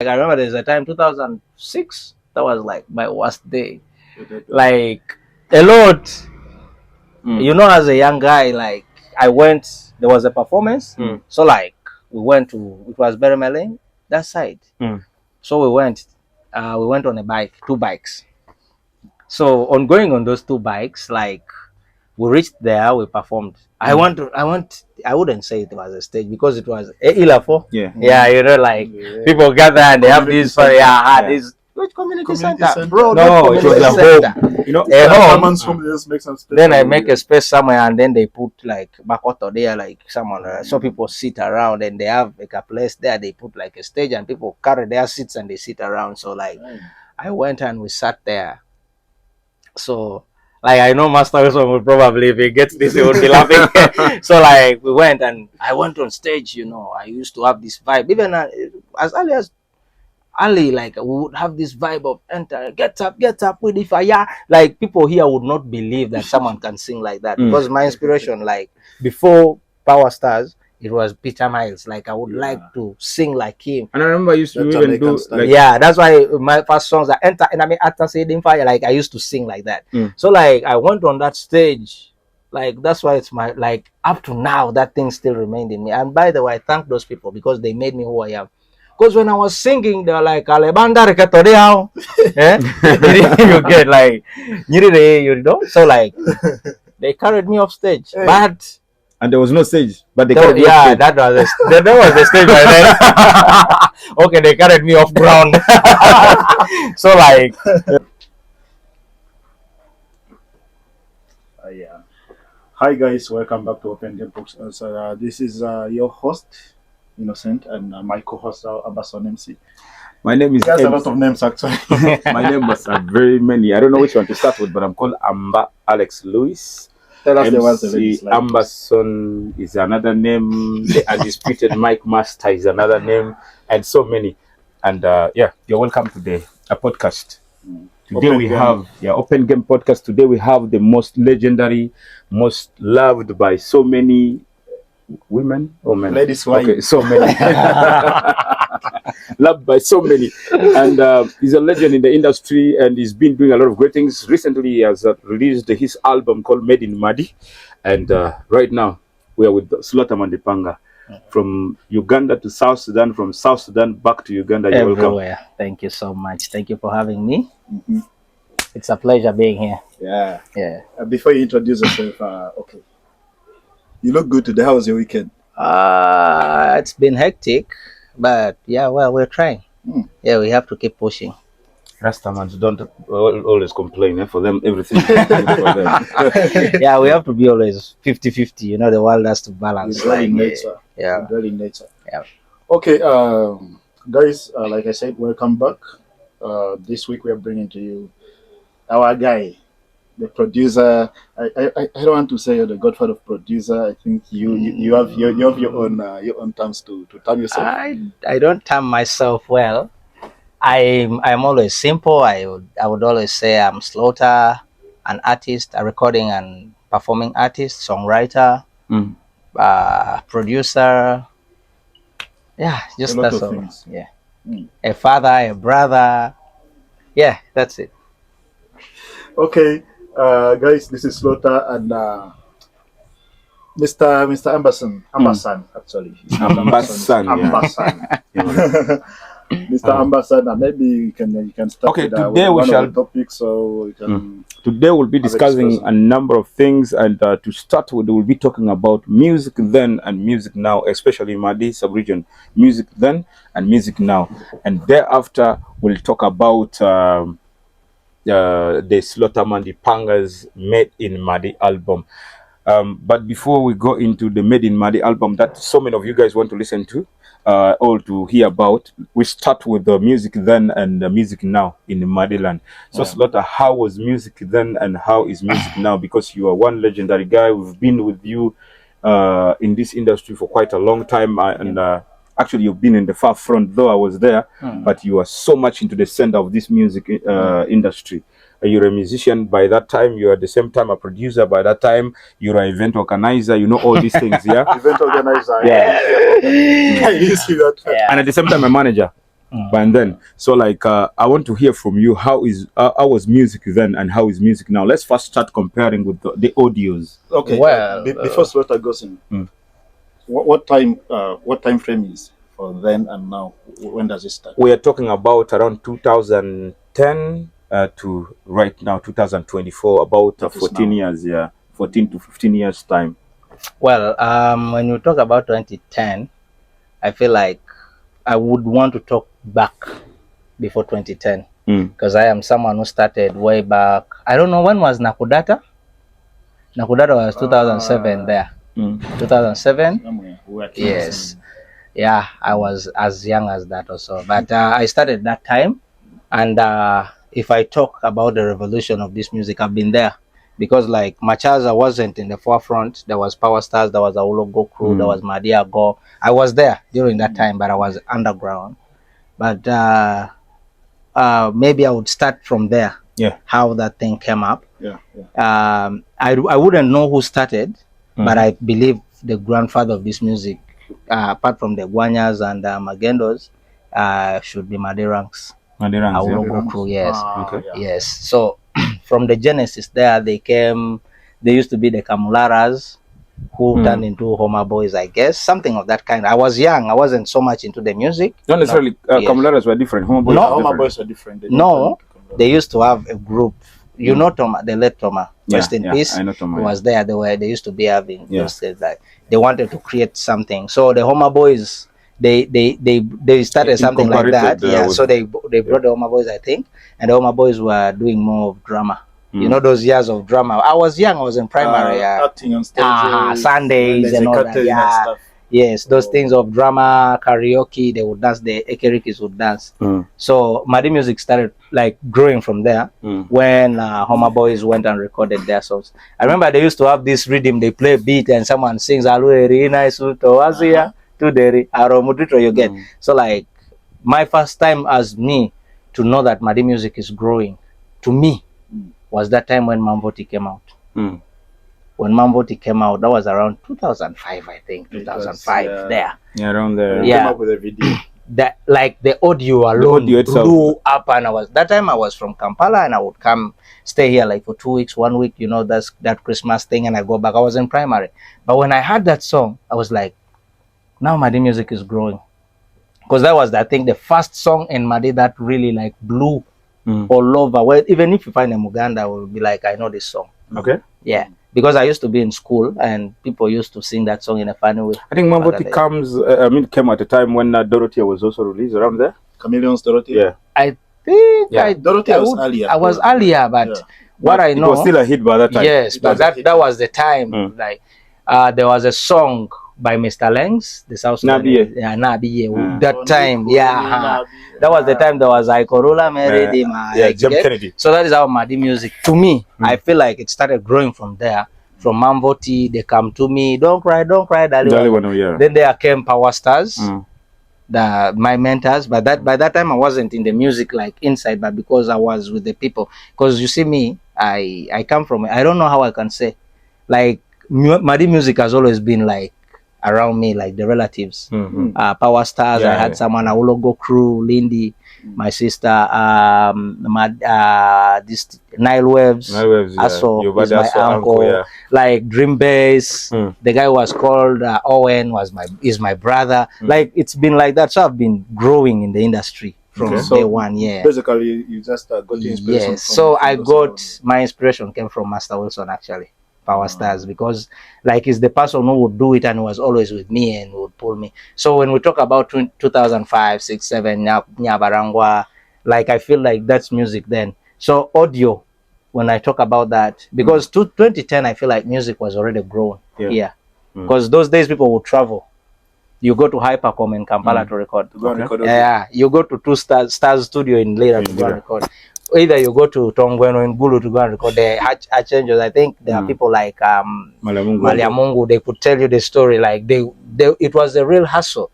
Like I remember there's a time 2006 that was like my worst day. Like a lot. You know, as a young guy, like I went. There was a performance, so like we went to. It was Berry that side. So we went. We went on a bike, 2 bikes. So on going on those 2 bikes, like we reached there, we performed. I wouldn't say it was a stage because it was a Ilafo. Yeah, you know, like people gather and they have this this which community center? Bro, no, it was a home. You know, a home. Just make some space Then I make a space somewhere and then they put like bakoto there, like someone so people sit around and they have like a place there, they put like a stage and people carry their seats and they sit around. So like I went and we sat there. So like I know Master Wilson will probably, if he gets this, he would be laughing. So like we went and I went on stage, you know. I used to have this vibe. Even as early as like we would have this vibe of enter, get up with the fire. Like people here would not believe that someone can sing like that. Because my inspiration, like before Power Stars, it was Peter Miles. Like I would like to sing like him. And I remember I used to even do like that's why my first songs are enter and I mean after saying fire, like I used to sing like that. So like I went on that stage, like that's why it's my like up to now that thing still remained in me. And by the way, I thank those people because they made me who I am. Because when I was singing, they're like Alebanda Rekatoreao. You get like you know, so like they carried me off stage. But and there was no stage, but they carried me off stage. That was there was the stage by then. Okay, they carried me off ground. So like Hi guys, welcome back to Open Game Books. This is your host, Innocent, and my co-host, Abason MC. My name is. He has a lot of names actually. My name was very many. I don't know which one to start with, but I'm called Amba Alex Lewis. Tell us MC the ones the ladies like. Amberson is another name. The undisputed Mike Master is another name, and so many. And you're welcome to the podcast. Today Open we Game. have Open Game podcast. Today we have the most legendary, most loved by so many women or men. Ladies, okay, so many. Loved by so many, and he's a legend in the industry, and he's been doing a lot of great things. Recently, he has released his album called Made in Madi, and right now we are with Slaughterman Di Panga. From Uganda to South Sudan, from South Sudan back to Uganda. You're everywhere. Welcome. Thank you so much. Thank you for having me. It's a pleasure being here. Yeah. Before you introduce yourself, okay. You look good today. How was your weekend? It's been hectic, but yeah, well, we're trying. Yeah, we have to keep pushing. Rastamans don't always complain. For them, everything. Yeah, we have to be always 50-50. You know, the world has to balance. Like nature. Yeah. Really nature. Yeah. Okay, guys, like I said, welcome back. This week we are bringing to you our guy, the producer. I don't want to say you're the godfather of producer. I think you have your own terms to term yourself. I don't term myself well. I'm always simple. I would always say I'm Slaughter, an artist, a recording and performing artist, songwriter, producer. Yeah, just that's all. Things. Yeah, a father, a brother. Yeah, that's it. Okay, guys, this is Slaughter and Mr. Amberson actually. Amberson. Mr. Ambassador, maybe you can start with, today with we shall topic, so we can. Today we'll be discussing a number of things, and to start with, we'll be talking about music then and music now, especially in Madi sub-region. Music then and music now, and thereafter we'll talk about the Slaughterman Di Panga's Made in Madi album. But before we go into the Made in Madi album that so many of you guys want to listen to, all to hear about, we start with the music then and the music now in Madiland. So Slaughter, how was music then and how is music now? Because you are one legendary guy. We've been with you in this industry for quite a long time, and actually you've been in the far front, though I was there, but you are so much into the center of this music industry. You're a musician by that time. You're at the same time a producer by that time. You're an event organizer. You know all these things, yeah? Event organizer. Yeah. You see that. And at the same time a manager. But then, so like, I want to hear from you. How was music then, and how is music now? Let's first start comparing with the audios. Okay. Well, Before Slaughter goes in, what time frame is for then and now? When does it start? We are talking about around 2010 to right now 2024, about 14 years, 14 to 15 years time. Well, when you talk about 2010, I feel like I would want to talk back before 2010 because I am someone who started way back. I don't know when was Nakudata. Nakudata was 2007 there. 2007. Yes. Yeah, I was as young as that also. But I started that time. And if I talk about the revolution of this music, I've been there. Because like Machaza wasn't in the forefront. There was Power Stars, there was Aulo Go Crew, there was Madia Go. I was there during that time, but I was underground. But maybe I would start from there. Yeah. How that thing came up. Yeah. I wouldn't know who started, but I believe the grandfather of this music, apart from the Guanyas and Magendos, should be Maderangs. Aulo Go Crew, yes. Yes. So from the genesis there, they used to be the Kamularas, who turned into Homa Boys, I guess, something of that kind. I was young, I wasn't so much into the music. Not necessarily. Kamularas were different. Homa Boys are different. They used to have a group. You know Toma, the late Toma, rest in peace. I know Toma, was there. They used to be having those things, like they wanted to create something. So the Homa Boys, they started something like that. So they brought the Homa Boys, I think, and the Homa Boys were doing more of drama. You know those years of drama. I was young. I was in primary. Acting on stage, Sundays and all that. Yeah. Yes, those things of drama, karaoke, they would dance, the Ekerikis would dance. So Madi music started like growing from there when Homa Boys went and recorded their songs. I remember they used to have this rhythm, they play beat and someone sings Alueri Naisuto Azia Tuderi Aromudito you get. So like my first time as me to know that Madi music is growing to me was that time when Mamvoti came out. When Mamvoti came out, that was around 2005, I think. 2005 there. Yeah, around there. Yeah. Came up with a video. That like the audio alone blew up, and I was from Kampala, and I would come stay here like for 2 weeks, 1 week, you know, that's that Christmas thing, and I go back. I was in primary. But when I heard that song, I was like, now Madi music is growing. Because that was, I think, the first song in Madi that really like blew all over. Well, even if you find a Muganda, I will be like, I know this song. Okay. Yeah. Because I used to be in school and people used to sing that song in a funny way. I think Mamvoti came at a time when Dorothea was also released around there. Chameleon's Dorothea. Yeah. I think Dorothea was earlier. I was earlier, but what I know, it was still a hit by that time. Yes, but that was the time. Like there was a song by Mr. Lengs, the South Nabiye. Nabiye. That time, that was the time there was Ikorula Meredima. Jim Kennedy. So that is how Madi music, to me, I feel like it started growing from there. From Mamvoti, they come to me, don't cry, Daliwano. Then there came Power Stars, my mentors. But by that time I wasn't in the music like inside, but because I was with the people. Because you see me, I come from, I don't know how I can say, like Madi music has always been like around me, like the relatives. Power Stars, I had someone, Aulo Go Crew, Lindy, my sister, this Nile Waves, Aso is my uncle, like Dream Bass. The guy was called Owen, is my brother. Like it's been like that. So I've been growing in the industry from day one. Yeah. Basically, you just got the inspiration. Yes. So I got my inspiration came from Master Wilson actually. Power Stars, because like he's the person who would do it and was always with me and would pull me. So when we talk about 2005, 6, 7, Nyabarangwa, like I feel like that's music then. So audio, when I talk about that, because 2010 I feel like music was already grown here. Because those days people would travel. You go to Hypercom in Kampala to record. You go to Two Stars Studio in Lira to go and record. Either you go to Tongweno in Bulu to go and record the changes. I think there are people like Maliamungu, they could tell you the story, like it was a real hustle.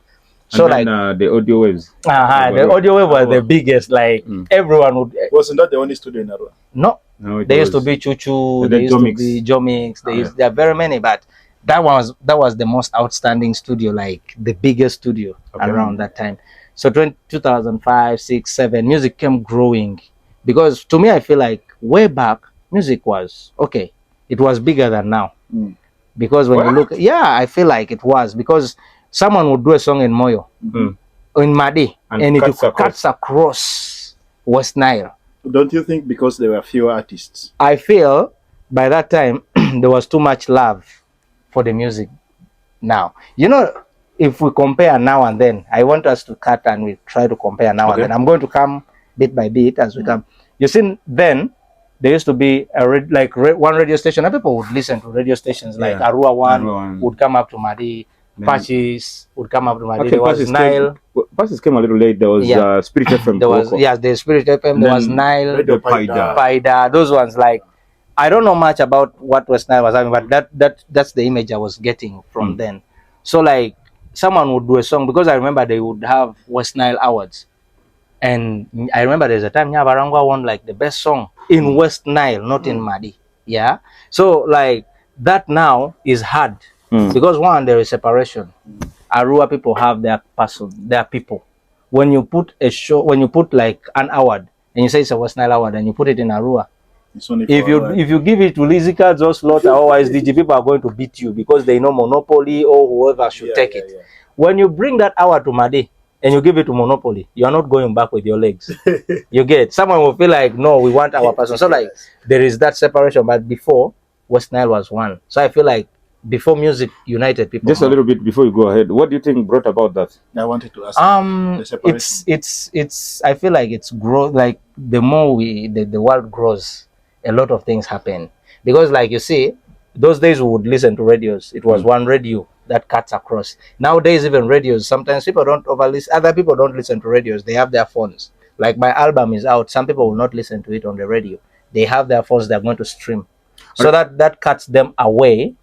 So and then, the audio waves. The audio wave was the biggest, like everyone would. Wasn't that the only studio in Arua? No, there used to be Chuchu, there used to be Jomix, there are very many, but that was the most outstanding studio, like the biggest studio around that time. So 2005, 6, 7, music came growing. Because to me, I feel like way back, music was, okay, it was bigger than now. Because when you look, yeah, I feel like it was. Because someone would do a song in Moyo, in Madi, and it cuts across West Nile. Don't you think because there were fewer artists? I feel by that time, there was too much love for the music now. You know, if we compare now and then, I want us to cut and we try to compare now and then. I'm going to come bit by bit as we come. You see, then there used to be one radio station, and people would listen to radio stations like Arua One would come up to Madi, Patches would come up to Madi. There was Nile. Patches came a little late. There was Spirit FM. There was the Spirit FM. There was Nile, Paida. Those ones, like, I don't know much about what West Nile was having, but that's the image I was getting from then. So like someone would do a song, because I remember they would have West Nile Awards, and I remember there's a time Nyabarangwa won like the best song in West Nile, not in Madi. Yeah. So like that now is hard because one, there is separation. Arua people have their people. When you put a show, when you put like an award and you say it's a West Nile award and you put it in Arua, if you give it to Lizzy Cards or Slaughter, otherwise DG people are going to beat you because they know Monopoly or whoever should take it. When you bring that hour to Madi and you give it to Monopoly, you are not going back with your legs. You get, someone will feel like, no, we want our person. So like there is that separation. But before, West Nile was one. So I feel like before music united people. Just a little bit before you go ahead, what do you think brought about that? I wanted to ask the separation. It's I feel like it's growth. Like the more the world grows, a lot of things happen. Because like you see, those days we would listen to radios. It was one radio that cuts across. Nowadays, even radios, sometimes people don't other people don't listen to radios. They have their phones. Like my album is out. Some people will not listen to it on the radio. They have their phones, they're going to stream. So that cuts them away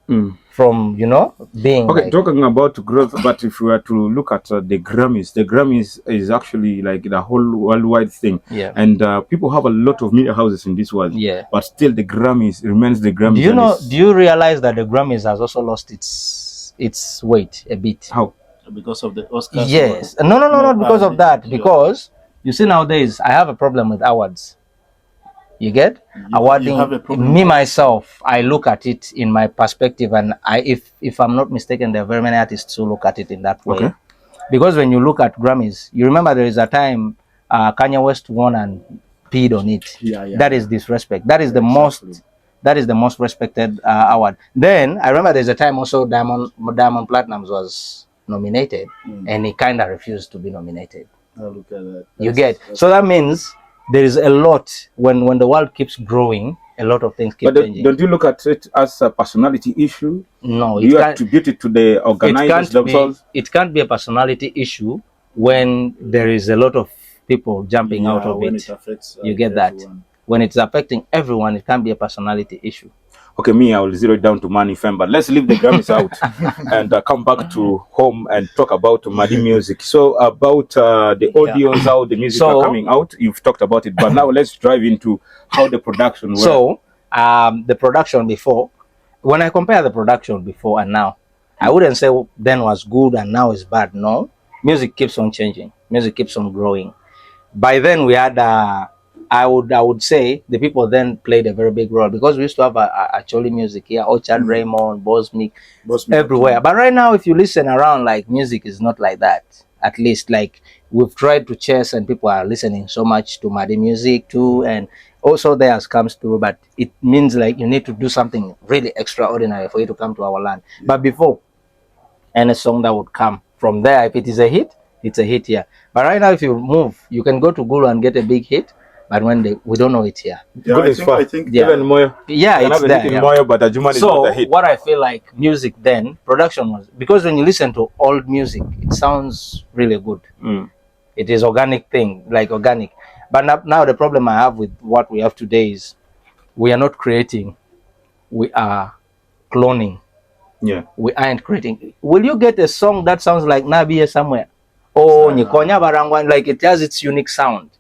from, you know, being okay, like, talking about growth. But if we were to look at the Grammys is actually like the whole worldwide thing. Yeah. And people have a lot of media houses in this world. Yeah. But still the Grammys remains the Grammys. Do you realize that the Grammys has also lost its weight a bit? How? Because of the Oscars? Yes. No, not because of that. Because you see, nowadays I have a problem with awards. You get? Awarding, me myself, I look at it in my perspective, and if I'm not mistaken, there are very many artists who look at it in that way. Okay. Because when you look at Grammys, you remember there is a time Kanye West won and peed on it. That is disrespect. That is the most respected award. Then I remember there's a time also Diamond Platnumz was nominated, and he kind of refused to be nominated. Oh, look at that. You get? So that means there is a lot, when the world keeps growing, a lot of things keep changing. Don't you look at it as a personality issue? No. You attribute it to the organizers themselves? It can't be a personality issue when there is a lot of people jumping out of it. It affects, you get that? everyone. When it's affecting everyone, it can't be a personality issue. Okay, I will zero it down to Money Fame, but let's leave the Grammys out and come back to home and talk about Madi music. So about the audios, how the music are coming out, you've talked about it, but now let's dive into how the production works. So the production before, when I compare the production before and now, I wouldn't say then was good and now is bad. No, music keeps on changing. Music keeps on growing. By then we had I would say the people then played a very big role, because we used to have a Choli music here, Orchard Raymond, Bosmic, everywhere. But right now, if you listen around, like, music is not like that. At least, like, we've tried to chase, and people are listening so much to Madi music too, and also theirs comes through. But it means like you need to do something really extraordinary for you to come to our land. But before, any song that would come from there, if it is a hit, it's a hit here. But right now, if you move, you can go to Gulu and get a big hit. But when we don't know it here. Yeah, I think even Moyo. Yeah, it's there. Yeah. Moyo, but Ajuma is not a hit. What I feel like music then, production was, because when you listen to old music, it sounds really good. It is organic thing, like organic. But now the problem I have with what we have today is we are not creating, we are cloning. Yeah. We aren't creating. Will you get a song that sounds like Nabi somewhere? Oh, Nikonya Barangwan, like it has its unique sound.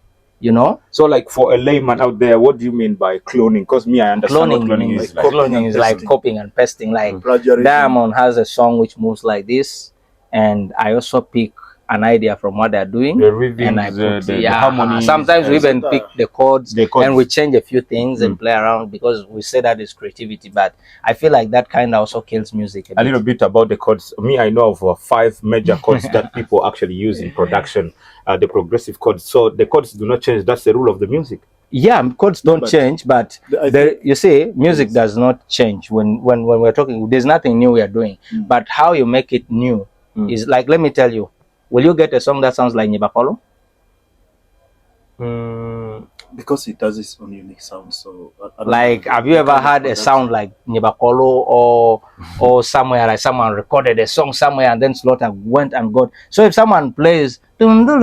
You know, so like for a layman out there, what do you mean by cloning? Because I understand what cloning is. Cloning is like copying and pasting. Like Diamond has a song which moves like this, and I also pick an idea from what they're doing, the rhythms, and I put the harmonies. sometimes we even pick the chords, and we change a few things and play around, because we say that is creativity. But I feel like that kind of also kills music a little bit about the chords. Me, I know of 5 major chords that people actually use in production, the progressive chords. So the chords do not change. That's the rule of the music. Yeah, chords don't change, but you see, music does not change when we're talking. There's nothing new we are doing, but how you make it new is like, let me tell you, will you get a song that sounds like Nyebakolo? Because it has its own unique sound. So like, have you ever had a sound like Nyebakolo, or somewhere like someone recorded a song somewhere and then Slaughter went and got? So if someone plays and then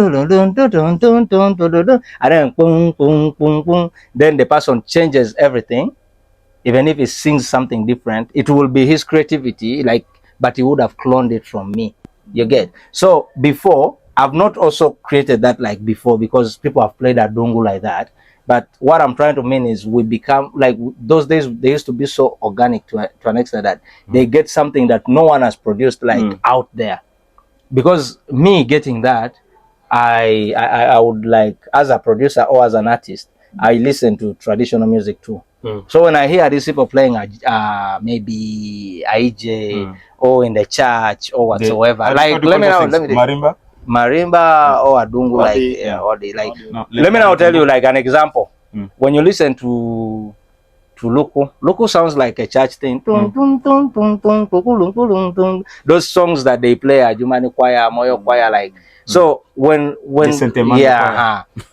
boom, boom, boom, boom, then the person changes everything, even if he sings something different, it will be his creativity, like, but he would have cloned it from me. You get? So before, I've not also created that like before, because people have played Adungu like that. But what I'm trying to mean is, we become like, those days they used to be so organic to an extent that they get something that no one has produced like out there. Because me getting that, I would like, as a producer or as an artist, I listen to traditional music too. So when I hear these people playing maybe AIJ or in the church or whatsoever, like, let me marimba or Adungu, let me now tell you like an example. When you listen to Luku sounds like a church thing. Those songs that they play at Jumani choir, Moyo choir, like. So when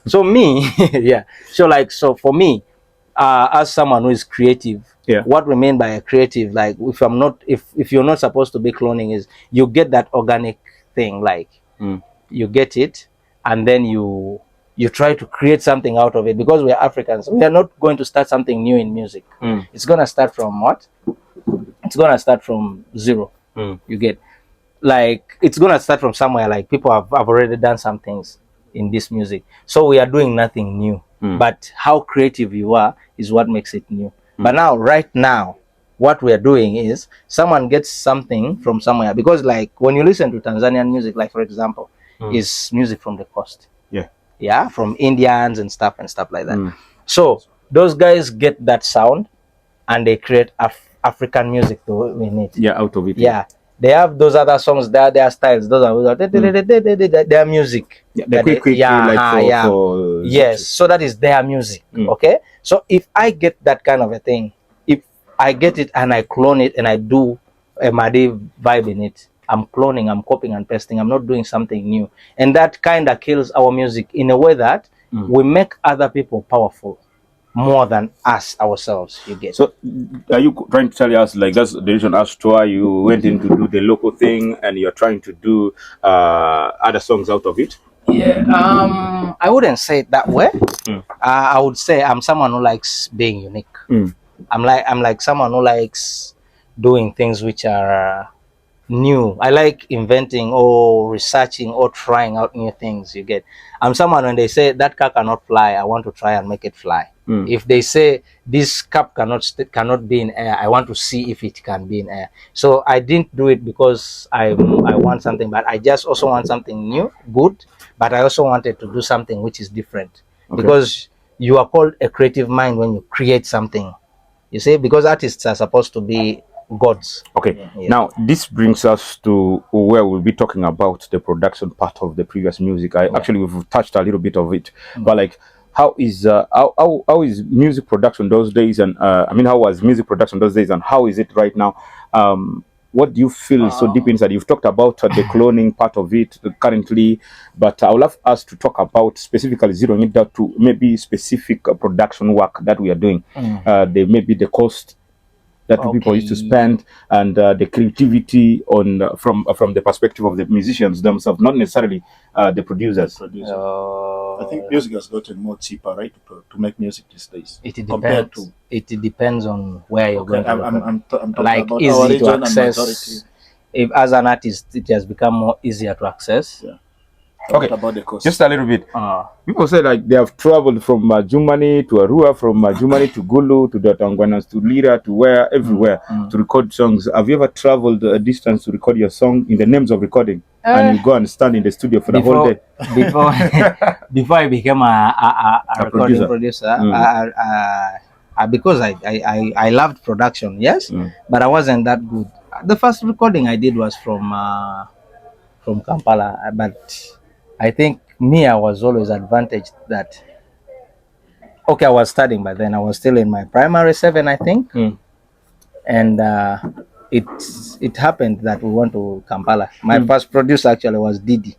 so me, so for me, as someone who is creative, what we mean by a creative, like, if you're not supposed to be cloning, is you get that organic thing, like you get it, and then you try to create something out of it, because we are Africans. We are not going to start something new in music. It's gonna start from what? It's gonna start from zero. You get? Like, it's gonna start from somewhere. Like, people have already done some things in this music, so we are doing nothing new. But how creative you are is what makes it new. But now, right now, what we are doing is, someone gets something from somewhere, because like, when you listen to Tanzanian music, like, for example, is music from the coast. Yeah, from Indians and stuff like that. So those guys get that sound, and they create African music in it. Out of it. They have those other songs, their styles, those are their music. Yes, so that is their music. Okay, so if I get that kind of a thing, if I get it and I clone it and I do a Madi vibe in it, I'm cloning, I'm copying and pasting, I'm not doing something new. And that kind of kills our music in a way that we make other people powerful more than us ourselves. You get? So are you trying to tell us, like, that's the reason as to why you went in to do the local thing, and you're trying to do other songs out of it? I wouldn't say it that way. I would say I'm someone who likes being unique. I'm like someone who likes doing things which are new. I like inventing or researching or trying out new things. You get? I'm someone, when they say that car cannot fly, I want to try and make it fly. If they say this cup cannot be in air, I want to see if it can be in air. So I didn't do it because I want something, but I just also want something new, good, but I also wanted to do something which is different. Because you are called a creative mind when you create something. You see, because artists are supposed to be gods. Now this brings us to where we'll be talking about the production part of the previous music. Actually, we've touched a little bit of it, but like, how is music production those days, and how was music production those days, and how is it right now? What do you feel so deep inside? You've talked about the cloning part of it currently, but I would love us to talk about specifically zeroing it down to maybe specific production work that we are doing. Maybe the cost that people used to spend, and the creativity on from the perspective of the musicians themselves, not necessarily the producers. I think music has gotten more cheaper, right, to make music these days. It depends. It depends on where you're going. I'm talking like, about easy to access. If as an artist, it has become more easier to access. Okay. What about the cost? Just a little bit. People say like they have traveled from Germany to Arua, from Germany to Gulu, to the Tanguanas, to Lira, to where, everywhere to record songs. Have you ever traveled a distance to record your song in the names of recording? And you go and stand in the studio for the whole day? Before I became a recording producer, because I loved production, yes, but I wasn't that good. The first recording I did was from Kampala, but I think I was always advantaged that, okay, I was studying, but then I was still in my primary 7, I think, and it happened that we went to Kampala. My first producer actually was Didi.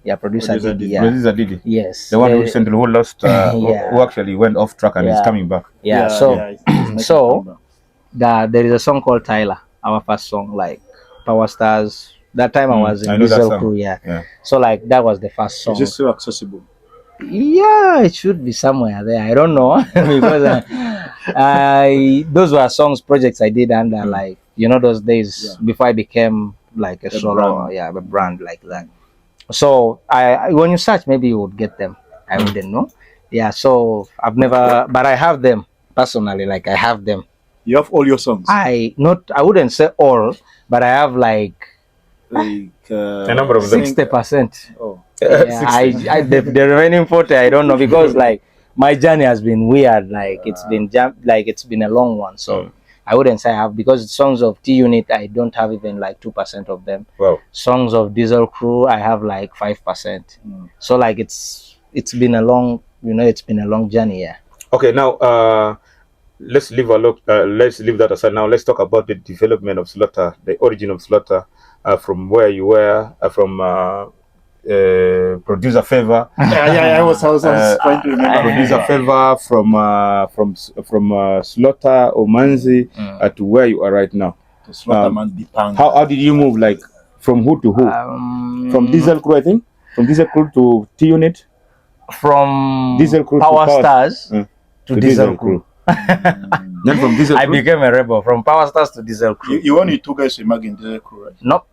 Yeah, producer Didi. Yeah. Producer Didi. Yes. The one who recently lost, who actually went off track and is coming back. Yeah. So there is a song called Tyler, our first song, like Power Stars. That time I was in Diesel Crew. Yeah. So like that was the first song. Is it still accessible? Yeah, it should be somewhere there. I don't know because those were projects I did under like, you know, those days before I became like a solo, a brand like that. So I when you search, maybe you would get them. I wouldn't know. Yeah, so I've never, but I have them personally. Like I have them. You have all your songs? I wouldn't say all, but I have like a number of them. 60%. Oh. Yeah, the remaining 40 I don't know, because like my journey has been weird. Like it's been a long one. So I wouldn't say I have, because songs of T Unit I don't have even like 2% of them. Wow. Songs of Diesel Crew I have like 5%. So like it's been a long, it's been a long journey. Yeah. Okay, now let's leave that aside. Now let's talk about the development of Slaughter, the origin of Slaughter, from where you were, from Producer Favor. I was trying to remember. Producer Favor from Slaughter Omanzi to where you are right now. Slaughterman Di Panga. How did you move, like from who to who? From Diesel Crew, I think. From Diesel Crew to T Unit. From Diesel Crew Power to Stars to Diesel Crew. Then from Diesel Crew, I became a rebel. From Power Stars to Diesel Crew. You only 2 guys in Diesel Crew, right? Nope.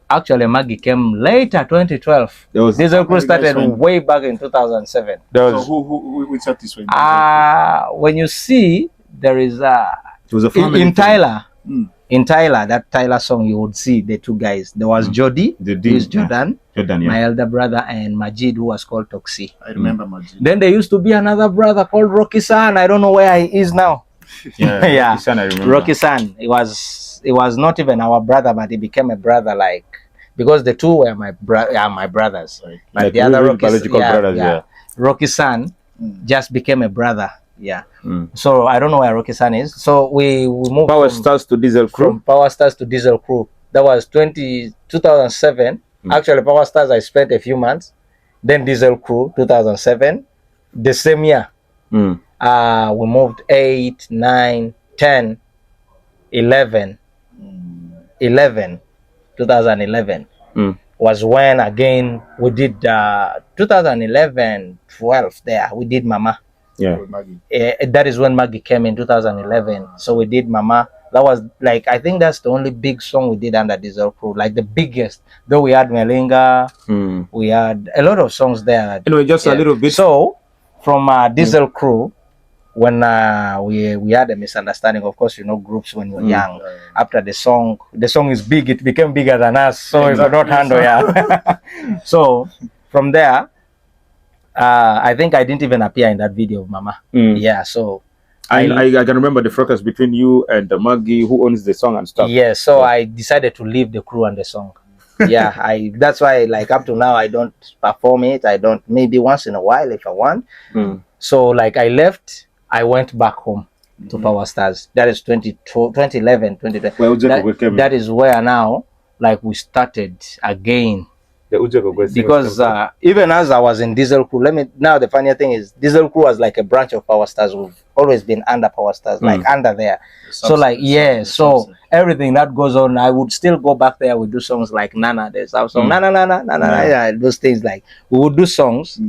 Actually, Maggie came later, 2012. Diesel Crew started way back in 2007. So who satisfied? When you see, there is it was a family in Tyler. In Tyler, that Tyler song, you would see the 2 guys. There was Jody, who is Jordan, my elder brother, and Majid, who was called Toxi. I remember Majid. Then there used to be another brother called Rocky San. I don't know where he is now. Yeah, Rocky San, I remember. Rocky San. It was not even our brother, but he became a brother, like, because the 2 were my brothers. Right. Like the other Rocky, brothers, Rocky San just became a brother. Yeah. So I don't know where Rocky San is. So we moved Power Stars to Diesel Crew. From Power Stars to Diesel Crew. That was 2007. Actually, Power Stars I spent a few months. Then Diesel Crew 2007. The same year. We moved 8, 9, 10, 11. 2011 was when again we did 2011, 12 there. We did Mama. Yeah. That is when Maggie came in 2011. So we did Mama. That was like, I think that's the only big song we did under Diesel Crew, like the biggest. Though we had Melinga, we had a lot of songs there. Anyway, just a little bit. So from Diesel Crew, when we had a misunderstanding, of course, groups when you're young. After the song is big, it became bigger than us. So we could not handle So from there, I think I didn't even appear in that video of Mama. Yeah, so I can remember the fracas between you and Maggie, who owns the song and stuff. Yeah, so I decided to leave the crew and the song. Yeah, that's why, like, up to now I don't perform it. I don't, maybe once in a while if I want. So like I left, I went back home to Power Stars. That is 2011, 2012. Well, that is where now, like, we started again. Because even as I was in Diesel Crew, the funny thing is, Diesel Crew was like a branch of Power Stars. We've always been under Power Stars, like under there. So like, so everything that goes on, I would still go back there. We do songs like Nana. There's our song Nana, those things, like we would do songs.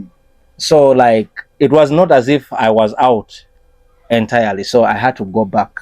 So like, it was not as if I was out entirely. So I had to go back.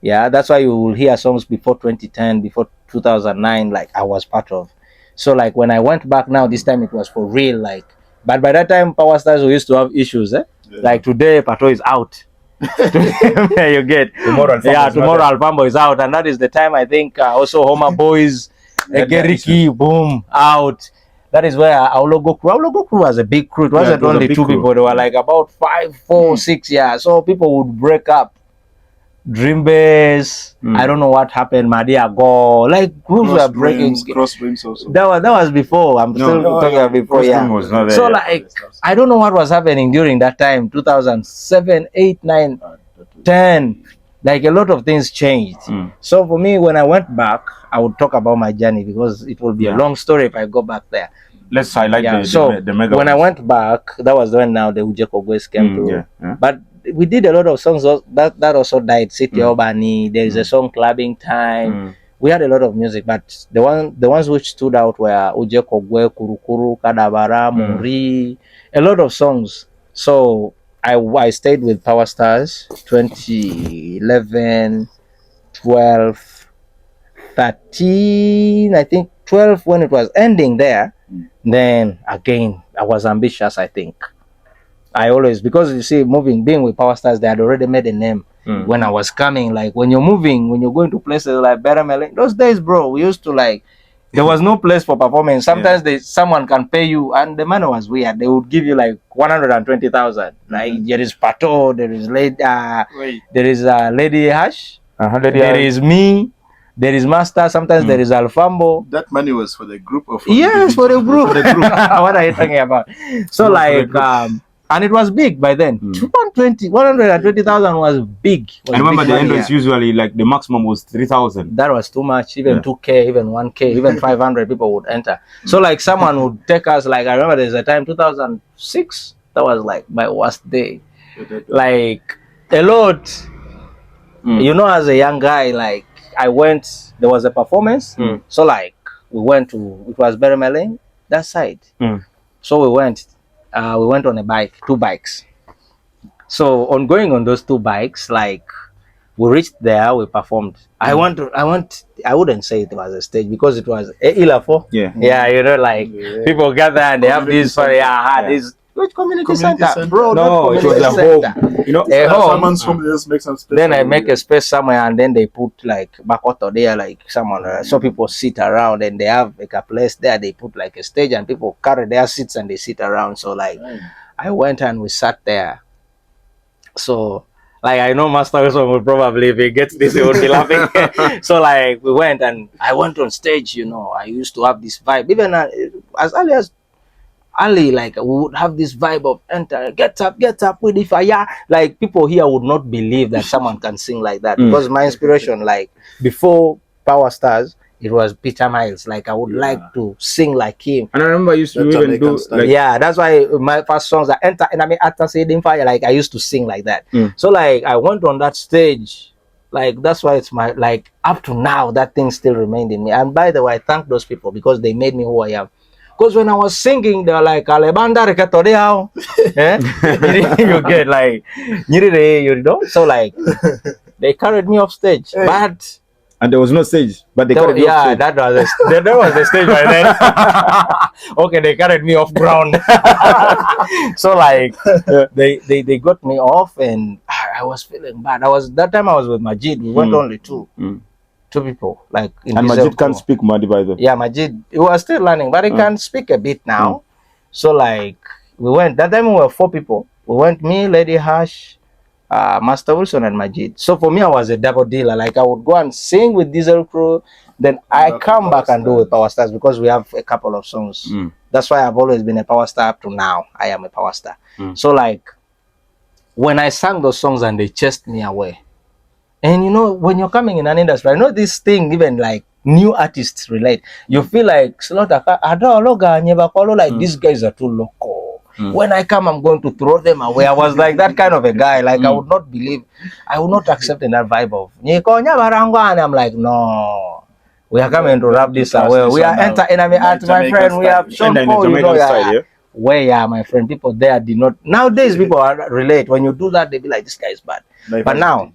Yeah, that's why you will hear songs before 2010, before 2009, like I was part of. So like when I went back now, this time it was for real. Like, but by that time, Power Stars we used to have issues. Eh? Yeah. Like today, Pato is out. You get Tomorrow, tomorrow Alfambo is out, and that is the time I think also Homa Boys, Geriki, boom, out. That is where our logo crew was a big crew. It wasn't it was a only big two crew. people. There were like about 5, 4, 6. Yeah, so people would break up. Dream Base. I don't know what happened. Madia go. Like groups were breaking. Cross Dreams also. That was before. I'm still talking about before. Cross Yeah. Dream was not there So yet. like I don't know what was happening during that time. 2007, 8, 9, 10. Like a lot of things changed. So for me, when I went back, I would talk about my journey because it will be a long story if I go back there. Let's highlight the mega when I ones. went back, that was when now the Ujeko Boys came through. Yeah. But we did a lot of songs that also died. City Obani, there is a song Clubbing Time. We had a lot of music, but the ones which stood out were Ujeko Gwe, Kurukuru, Kadabara, Muri, a lot of songs. So I stayed with Power Stars 2011, 12, 13, I think 12 when it was ending there. Then again, I was ambitious, I think. I always, because you see, being with Power Stars, they had already made a name. When I was coming, like when you're moving, when you're going to places like Beramel, those days, bro, we used to like, there was no place for performance. Sometimes someone can pay you, and the money was weird. They would give you like 120,000. Like there is Pato, there is Lady Hash, there is me, there is Master. Sometimes there is Alfambo. That money was for the group of Yes, for the group. What are you talking about? So like and it was big by then. 120,000 was big. I remember the entrance usually like the maximum was 3,000. That was too much. Even 2K, even 1K, even 500 people would enter. So like someone would take us, like I remember there's a time 2006, that was like my worst day. Like a lot. You know, as a young guy, like I went, there was a performance. So like we went to, it was Beremeling, that side. So we went on a bike, 2 bikes. So on going on those 2 bikes, like we reached there, we performed. I wouldn't say it was a stage because it was Ilafo. Yeah, you know, like people gather and they have this this. Which community center? Bro, no, it was a home. You know, a home. Someone's home, they just make some space. Then I make a space somewhere, and then they put like bakoto there, like someone, so people sit around, and they have like a place there. They put like a stage, and people carry their seats and they sit around. So like, I went and we sat there. So like, I know Master also will probably, if he gets this, he would be laughing. So like, we went and I went on stage. You know, I used to have this vibe, even as early as like we would have this vibe of enter, get up with the fire. Like people here would not believe that someone can sing like that because my inspiration, like before Power Stars, it was Peter Miles. Like I would like to sing like him. And I remember I used to even do like, that's why my first songs are enter and I mean after saying fire, like I used to sing like that. So like I went on that stage. Like that's why it's my, like up to now that thing still remained in me. And by the way, I thank those people because they made me who I am. Because when I was singing, they're like, Alebanda Rekatoreao. You get like, you know? So like, they carried me off stage. But and there was no stage, but they carried me off stage. That was the stage by then. Okay, they carried me off ground. So like, they got me off, and I was feeling bad. That time I was with Majid. We went only 2 people. Like and Majid can't speak Madi by the. Yeah, Majid, he was still learning, but he can speak a bit now. So like, we went, that time we were 4 people. We went, me, Lady Hash, Master Wilson, and Majid. So for me, I was a double dealer. Like I would go and sing with Diesel Crew, then I come back and do with Power Stars because we have a couple of songs. That's why I've always been a Power Star up to now. I am a Power Star. So like, when I sang those songs and they chased me away, and you know, when you're coming in an industry, I know this thing, even like new artists relate. You feel like, like these guys are too local. When I come, I'm going to throw them away. I was like that kind of a guy. Like I would not believe, I would not accept in that vibe of, and I'm like, no, we are coming to wrap this away. We are entertaining art, my friend. We have shown Paul, you know, where my friend, people there did not. Nowadays, people are relate. When you do that, they be like, this guy is bad. But now,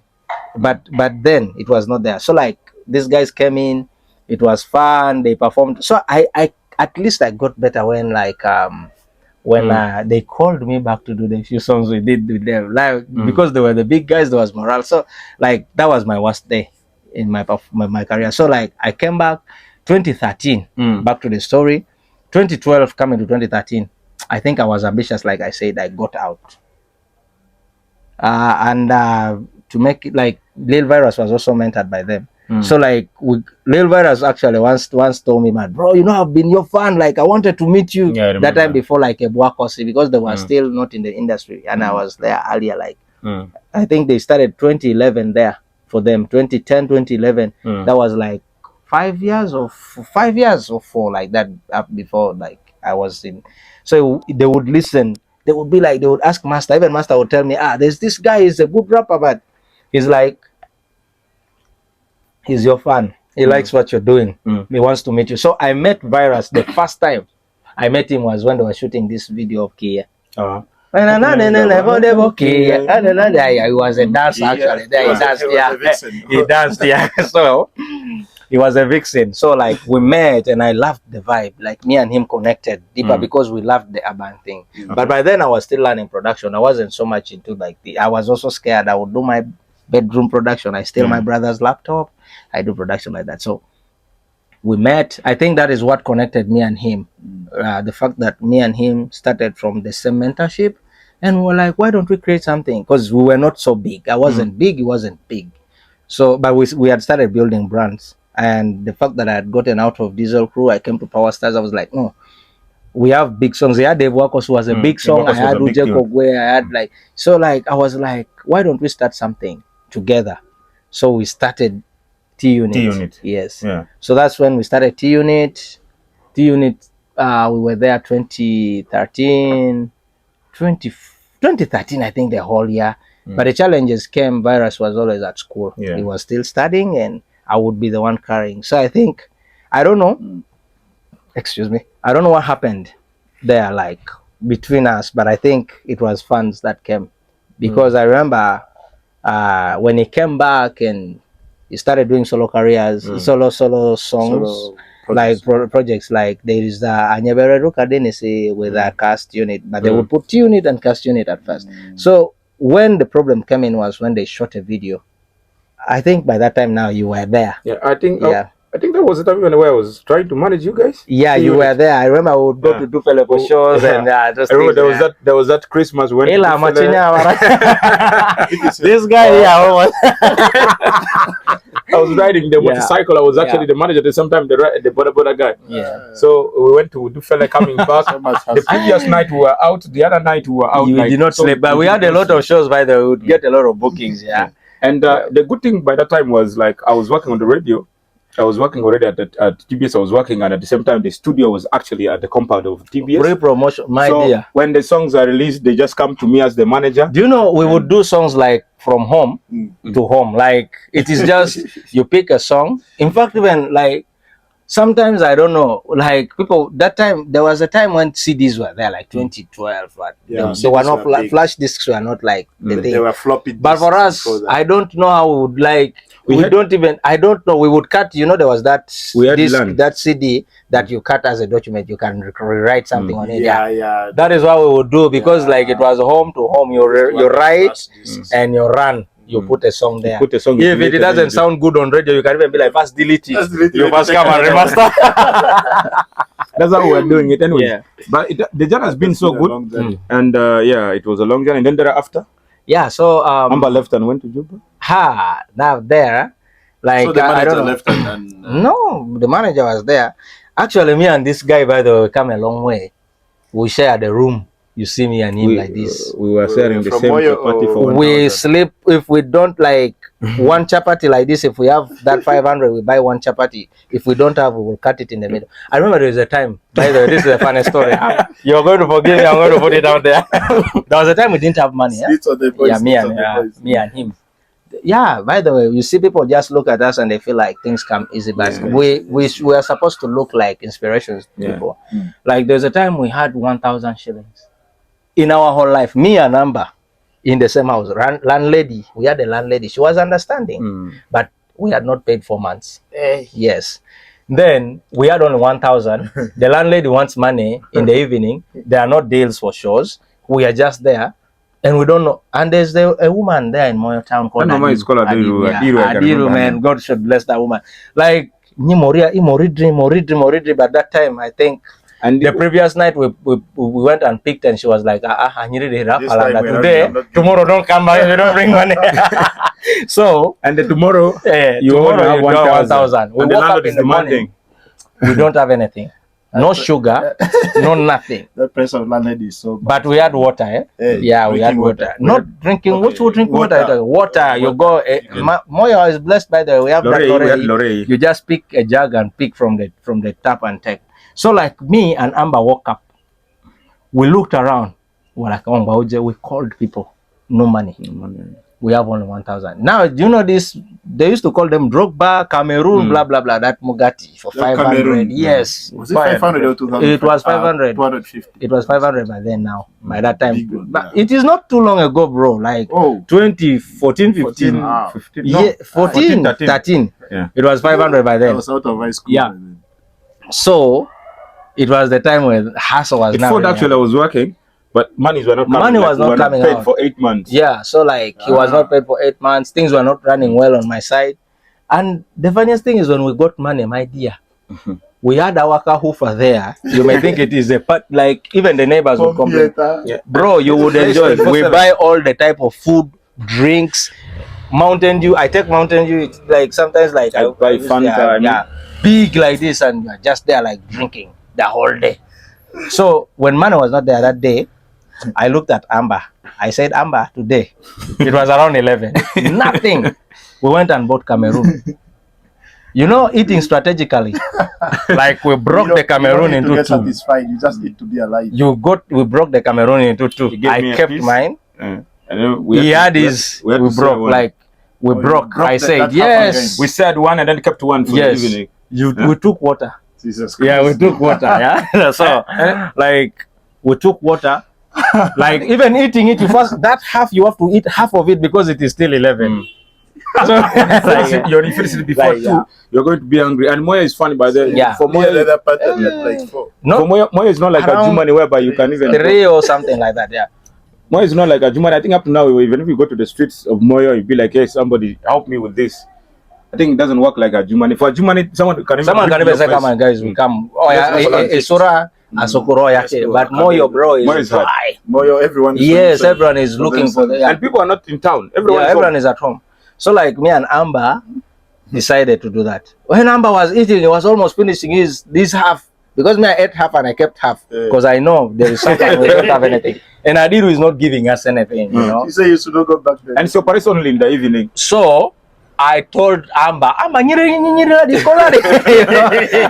but then it was not there. So like these guys came in, it was fun, they performed. So I at least I got better when they called me back to do the few songs we did with them, like because they were the big guys, there was morale. So like that was my worst day in my career. So like I came back 2013, back to the story. 2012 coming to 2013, I think I was ambitious, like I said, I got out. And to make it, like Lil Virus was also mentored by them. So like Lil Virus actually once told me, man, bro, you know, I've been your fan, like I wanted to meet you that time before, like a Bwakosi, because they were still not in the industry, and I was there earlier, like I think they started 2011 there for them, 2010 2011. That was like 5 years or 4 like that, up before like I was in. So they would listen, they would be like, they would ask Master, even Master would tell me, there's this guy, is a good rapper, but he's like, he's your fan, he likes what you're doing, he wants to meet you. So I met Virus. The first time I met him was when they were shooting this video of Kia. He was a dancer actually. He danced, yeah. So he was a vixen. So like we met and I loved the vibe. Like me and him connected deeper because we loved the urban thing. But by then I was still learning production. I wasn't so much into like I was also scared. I would do my bedroom production. I steal my brother's laptop. I do production like that. So we met. I think that is what connected me and him. The fact that me and him started from the same mentorship, and we were like, why don't we create something? Because we were not so big. I wasn't big, he wasn't big. So, but we had started building brands. And the fact that I had gotten out of Diesel Crew, I came to Power Stars, I was like, no, we have big songs. Yeah, Dave Wakos was a big song. I had Uje Kogwe, I had like, so like, I was like, why don't we start something together? So we started T-Unit. Yes. Yeah. So that's when we started T-Unit. T-Unit, we were there 2013, 2013, I think, the whole year. But the challenges came. Virus was always at school. Yeah. He was still studying, and I would be the one carrying. So I think, I don't know, excuse me, I don't know what happened there, like, between us, but I think it was fans that came. Because I remember when he came back and he started doing solo careers, solo songs, like projects, like there is the Anyabere Ruka Denisi with a cast unit, but they would put T-Unit and cast unit at first. So when the problem came in was when they shot a video. I think by that time now you were there. Yeah, I think that was the time when I was trying to manage you guys. Yeah, you were there. I remember I would go to do Felepo shows and just. I remember there was that Christmas when this guy here. I was riding the motorcycle. I was actually the manager at the same time, the Boda guy. Yeah. So we went to do fella coming back. The previous night we were out. The other night we were out. You did not sleep, but we had a lot of shows. By the way, we would get a lot of bookings. Yeah. And the good thing by that time was, like, I was working on the radio. I was working already at TBS. I was working, and at the same time, the studio was actually at the compound of TBS. Free promotion, dear. When the songs are released, they just come to me as the manager. Do you know we would do songs like from home to home? Like it is just you pick a song. In fact, even like sometimes I don't know. Like people that time, there was a time when CDs were there, like 2012, but they were not flash discs were not like the thing. They were floppy disks. But for us, I don't know how we would like. I don't know. We would cut, you know, there was that disc, that CD that you cut as a document. You can rewrite something on it. Yeah. That is what we would do because like it was home to home. You write and you run. You put a song there. If it doesn't sound good on radio, you can even be like, first delete it. You first come and remaster. That's how we were doing it anyway. Yeah. But the journey has been so good. And it was a long journey. And then thereafter? Yeah, so Amber left and went to Juba. Now there, like so the manager I don't know. left and No, the manager was there. Actually, me and this guy, by the way, come a long way. We share the room. You see me and him like this. We were sharing the same chapati for 1 We sleep if we don't like one chapati like this. If we have that 500, we buy one chapati. If we don't have, we will cut it in the middle. I remember there was a time. By the way, this is a funny story. You're going to forgive me. I'm going to put it out there. There was a time we didn't have money. Me and him. Yeah. By the way, you see people just look at us and they feel like things come easy, but we are supposed to look like inspirations to people. Like there's a time we had 1,000 shillings. In our whole life, me and Amber in the same house, landlady, we had a landlady. She was understanding, but we had not paid 4 months. Yes. Then we had only 1,000. The landlady wants money in the evening. There are no deals for shows. We are just there. And we don't know. And there's a woman there in Moyo town called Mama is called Adiru. Adiru, man. God should bless that woman. Like, but that time, I think, and the previous night we went and picked, and she was like, I need to rap today. Tomorrow don't come back, you don't bring money. So, and then tomorrow, you tomorrow only have 1,000. We woke up in the morning. We don't have anything. No sugar, no nothing. The price of landlady is so bad. But we had water, eh? Yeah, we had water. Not drinking. Okay. What you drink water? Water. You go. Moyo is blessed by the way. We have that Lorei. You just pick a jug and pick from the tap and take. So like me and Amber woke up. We looked around. We're like, we called people. No money. We have only 1,000. Now, do you know this? They used to call them Drogba, Cameroon, blah, blah, blah. That Mugati for 500. Cameroon. Yes. Was it 500 or 2,000? It was 500. 250. It was 500 by then now. By that time. But it is not too long ago, bro. Like 2014, 15. 15. Yeah, 14, 13. Yeah. It was 500 by then. I was out of high school. Yeah. So, it was the time when Hassel was now. Before actually I was working. But money was not coming. Money was not coming paid out for 8 months. Yeah, so like he was not paid for 8 months. Things were not running well on my side. And the funniest thing is when we got money, my dear, we had our kahufa there. You may think it is a part, like even the neighbors would complain. Yeah. Bro, you would enjoy it. We buy all the type of food, drinks, Mountain Dew. I take Mountain Dew. It's like sometimes like I buy Fanta. Yeah, big like this, and you're just there like drinking the whole day. So when money was not there that day, I looked at Amber. I said, Amber, today. It was around 11. Nothing. We went and bought Cameroon. You know, eating strategically. Like we broke the Cameroon into two. Satisfied. You just need to be alive. We broke the Cameroon into two. I kept mine. And then He had his. We broke. Like we broke. I said yes. We said one and then kept one for the evening. We took water. Jesus Christ. Yeah, we took water. Yeah. So like we took water. Like even eating it, you first that half you have to eat half of it because it is still 11. So like, you're inflicted before like, 2. You're going to be hungry. And Moya is funny by the for Moya, like 4. No, for Moya is not like a Jumani whereby you can even 3 or something like that. Yeah. Moya is not like a Jumani. I think up to now, even if you go to the streets of Moya, you'd be like, hey, somebody help me with this. I think it doesn't work like a Jumani. For a Jumani, someone can even say, come on, guys, we come. Oh yeah, Sura. Asokoro yake, but Moyo, bro, is dry. Moyo, everyone is yes, everyone is looking for the, and people are not in town. Everyone is at home. So like me and Amber decided to do that. When Amber was eating, he was almost finishing this half because me I ate half and I kept half because I know there is something we don't have anything. And Adiru is not giving us anything, you know. He said you should not go back there. And so Paris only in the evening. So I told Amber,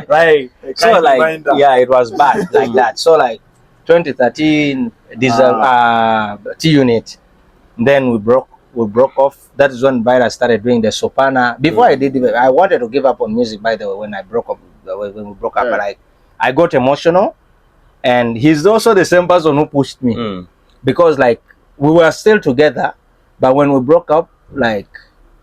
right? So like, yeah, it was bad like that. So like 2013, T-Unit. Then we broke off. That is when Virus started doing the Sopana. Before I did it, I wanted to give up on music, by the way, when we broke up. But like, I got emotional, and he's also the same person who pushed me because like we were still together, but when we broke up, like.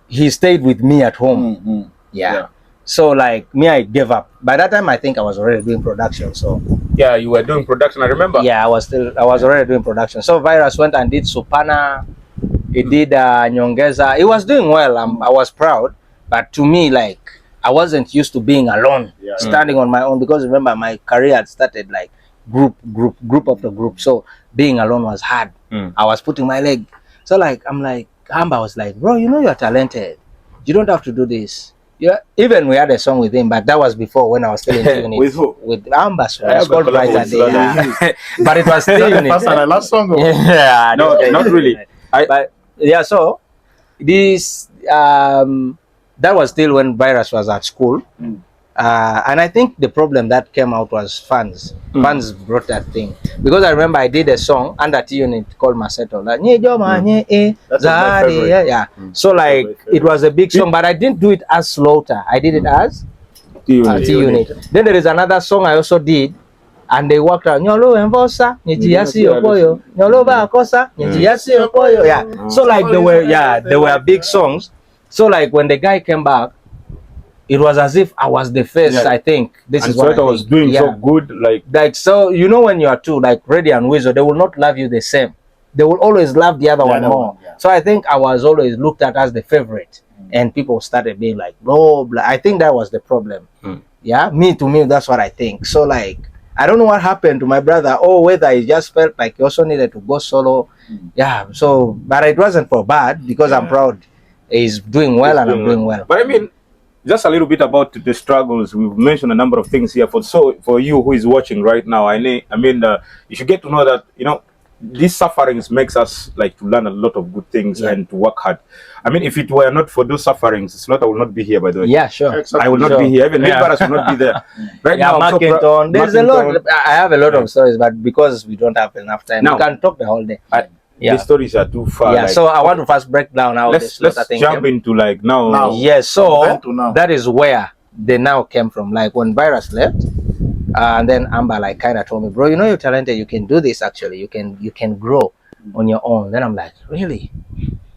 He stayed with me at home. Yeah. So like me, I gave up. By that time, I think I was already doing production. So yeah, you were doing production. I remember. Yeah, I was already doing production. So Virus went and did Supana. He did Nyongeza. He was doing well. I was proud. But to me, like I wasn't used to being alone, standing on my own. Because remember, my career had started like group of the group. So being alone was hard. I was putting my leg. So like I'm like. Amber was like, bro, you know you're talented. You don't have to do this. Yeah, even we had a song with him, but that was before when I was still in T-Unit. With who? With Amber. It's called Brighter Day. Yeah. But it was still Unit. That's my last song. Yeah, no, not really. But yeah, so this that was still when Virus was at school. And I think the problem that came out was fans. Fans brought that thing. Because I remember I did a song under T-Unit called Maseto. Like, yeah. So like it was a big song, but I didn't do it as Slaughter. I did it as T-Unit. Then there is another song I also did, and they worked out Nyolo Envosa, Nijiyasi Okoyo, Nyolo Bakosa, Nijiyasi Okoyo. Yeah. So like they were big songs. So like when the guy came back, it was as if I was the first. I think this and is what I was doing so good, like so. You know, when you are two, like Reddy and Weasel, they will not love you the same. They will always love the other one more. So I think I was always looked at as the favorite, and people started being like, blah, blah. I think that was the problem. Yeah, to me, that's what I think. So like, I don't know what happened to my brother, or whether he just felt like he also needed to go solo. Yeah. So, but it wasn't for bad, because I'm proud he's doing well, and I'm doing well. But I mean, just a little bit about the struggles. We've mentioned a number of things here. For you who is watching right now, I mean, you should get to know that, you know, these sufferings makes us like to learn a lot of good things and to work hard. I mean, if it were not for those sufferings, Slaughter will not be here, by the way. Yeah, sure. Exactly. I will not be here. Even Nicholas will not be there. Right now, there's a lot. I have a lot of stories, but because we don't have enough time, we can talk the whole day. The stories are too far. Yeah, so I want to first break down how let's jump into like now. Yes, so that is where they now came from. Like when Virus left, and then Amber like kind of told me, bro, you know you're talented, you can do this. Actually, you can grow on your own. Then I'm like, really?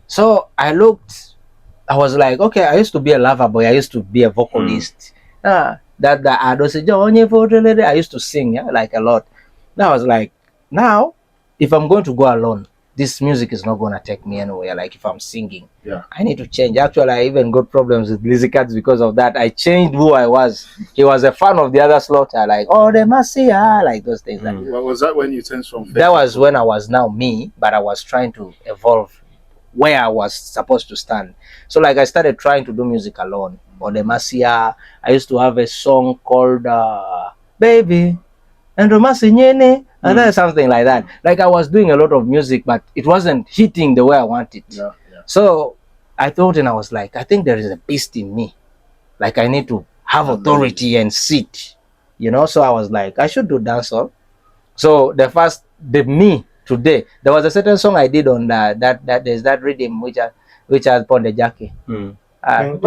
So I looked, I was like, okay, I used to be a lover boy, I used to be a vocalist. I used to sing, like a lot. Now I was like, now if I'm going to go alone, this music is not going to take me anywhere. Like if I'm singing, I need to change. Actually, I even got problems with Lizzy Cats because of that. I changed who I was. He was a fan of the other Slaughter, like, oh, they must see her, like those things. Like, what was that when you changed from? That was when I was now me, but I was trying to evolve where I was supposed to stand. So like I started trying to do music alone. Or the Masia, I used to have a song called Baby and Romasinyene, and then something like that. Like I was doing a lot of music, but it wasn't hitting the way I wanted. So I thought, and I was like, I think there is a beast in me. Like I need to have authority and sit, you know. So I was like, I should do dancehall. So the me today, there was a certain song I did on that there's that rhythm which has Ponde Jackie. That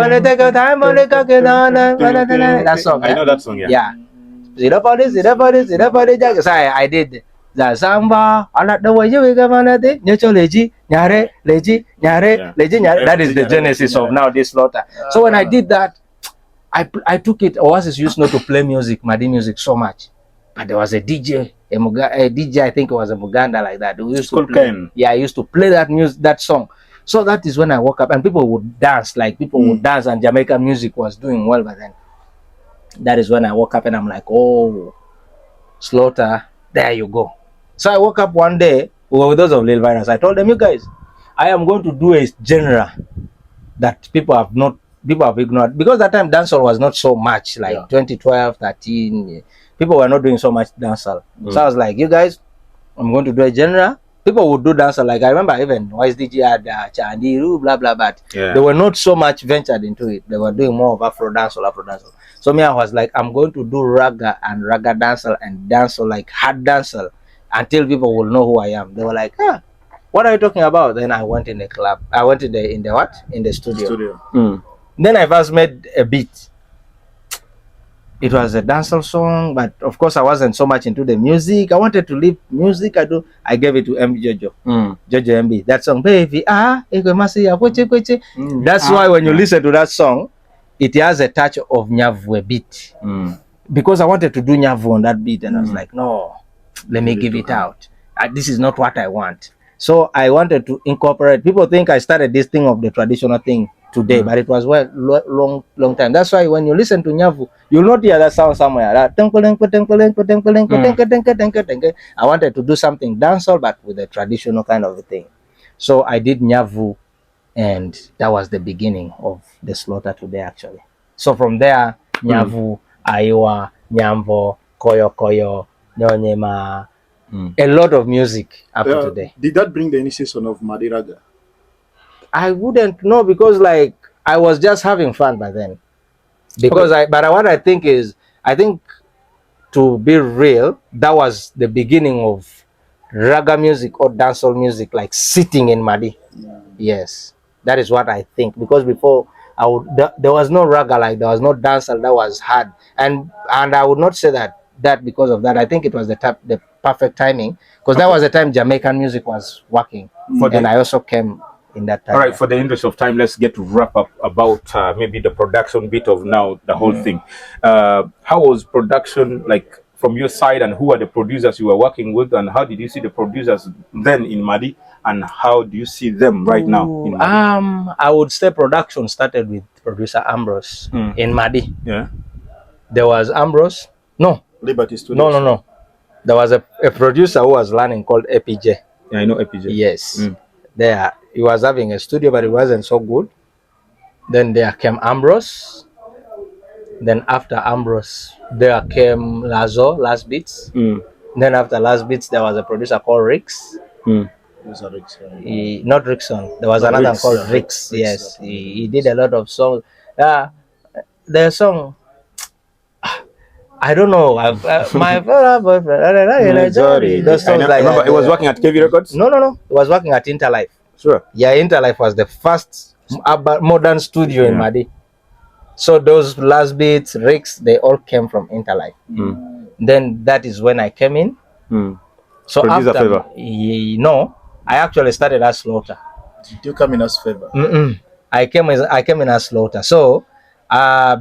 song. I know that song. Yeah. So I did the samba. I like the way you come on it. Leji, that is the genesis of now this Slaughter. So when I did that, I took it. Oasis used not to play music, Madi music so much, but there was a DJ, a DJ, I think it was a Muganda like that. We used to play, I used to play that music, that song. So that is when I woke up, and people would dance, like people would dance, and Jamaican music was doing well by then. That is when I woke up and I'm like, oh, Slaughter, there you go. So I woke up one day with those of Lil Virus. I told them, you guys, I am going to do a genre that people have ignored, because that time dancehall was not so much, like 2012, 13. People were not doing so much dancehall. So I was like, you guys, I'm going to do a genre. People would do dancehall. Like I remember even YSDG had Chandiru, blah blah, but they were not so much ventured into it. They were doing more of Afro dancehall. So me, I was like, I'm going to do raga dancehall and dancehall, like hard dancehall, until people will know who I am. They were like, what are you talking about? Then I went in the club. I went in the studio. Then I first made a beat. It was a dancehall song, but of course I wasn't so much into the music. I wanted to leave music. I gave it to MB Jojo. Jojo MB. That song, baby, that's why when you listen to that song, it has a touch of Nyavu beat. Because I wanted to do Nyavu on that beat, and I was like, no, let me give it out. This is not what I want. So I wanted to incorporate. People think I started this thing of the traditional thing today, but it was long time. That's why when you listen to Nyavu, you'll not hear that sound somewhere. I wanted to do something dancehall, but with a traditional kind of a thing. So I did Nyavu, and that was the beginning of the Slaughter today, actually. So from there, Nyavu, Aiwa, Nyamvo, Koyo, Nyonyema, a lot of music up to today. Did that bring the initiation of Madiraga? I wouldn't know, because like I was just having fun by then. Because what I think is, to be real, that was the beginning of raga music or dancehall music, like sitting in Madi. Yes, that is what I think. Because before there was no raga, like there was no dancehall that was hard, and I would not say that because of that. I think it was the perfect timing, because that was the time Jamaican music was working, and I also came in that time. All right, for the interest of time, let's get to wrap up about maybe the production bit of now the whole thing. How was production like from your side, and who are the producers you were working with, and how did you see the producers then in Madi, and how do you see them right now in Madi? I would say production started with producer Ambrose in Madi. Yeah. There was Ambrose. No. Liberty Studios. No. There was a producer who was learning called APJ. Yeah, I know APJ. Yes. There, he was having a studio, but it wasn't so good. Then there came Ambrose. Then after Ambrose, there came Lazo, Last Beats. Then after Last Beats, there was a producer called Rix. Not Rickson. There was another one called Rix. Yes, he did a lot of songs. The song, I don't know. My boyfriend. Those songs like remember, it was working at KV Records. No. It was working at Interlife. Sure. Yeah, Interlife was the first modern studio in Madi. So those Last Beats, Rix, they all came from Interlife. Then that is when I came in. So Producer after, Favor. No, I actually started as Slaughter. Did you come in as Favor? I came in as Slaughter. So,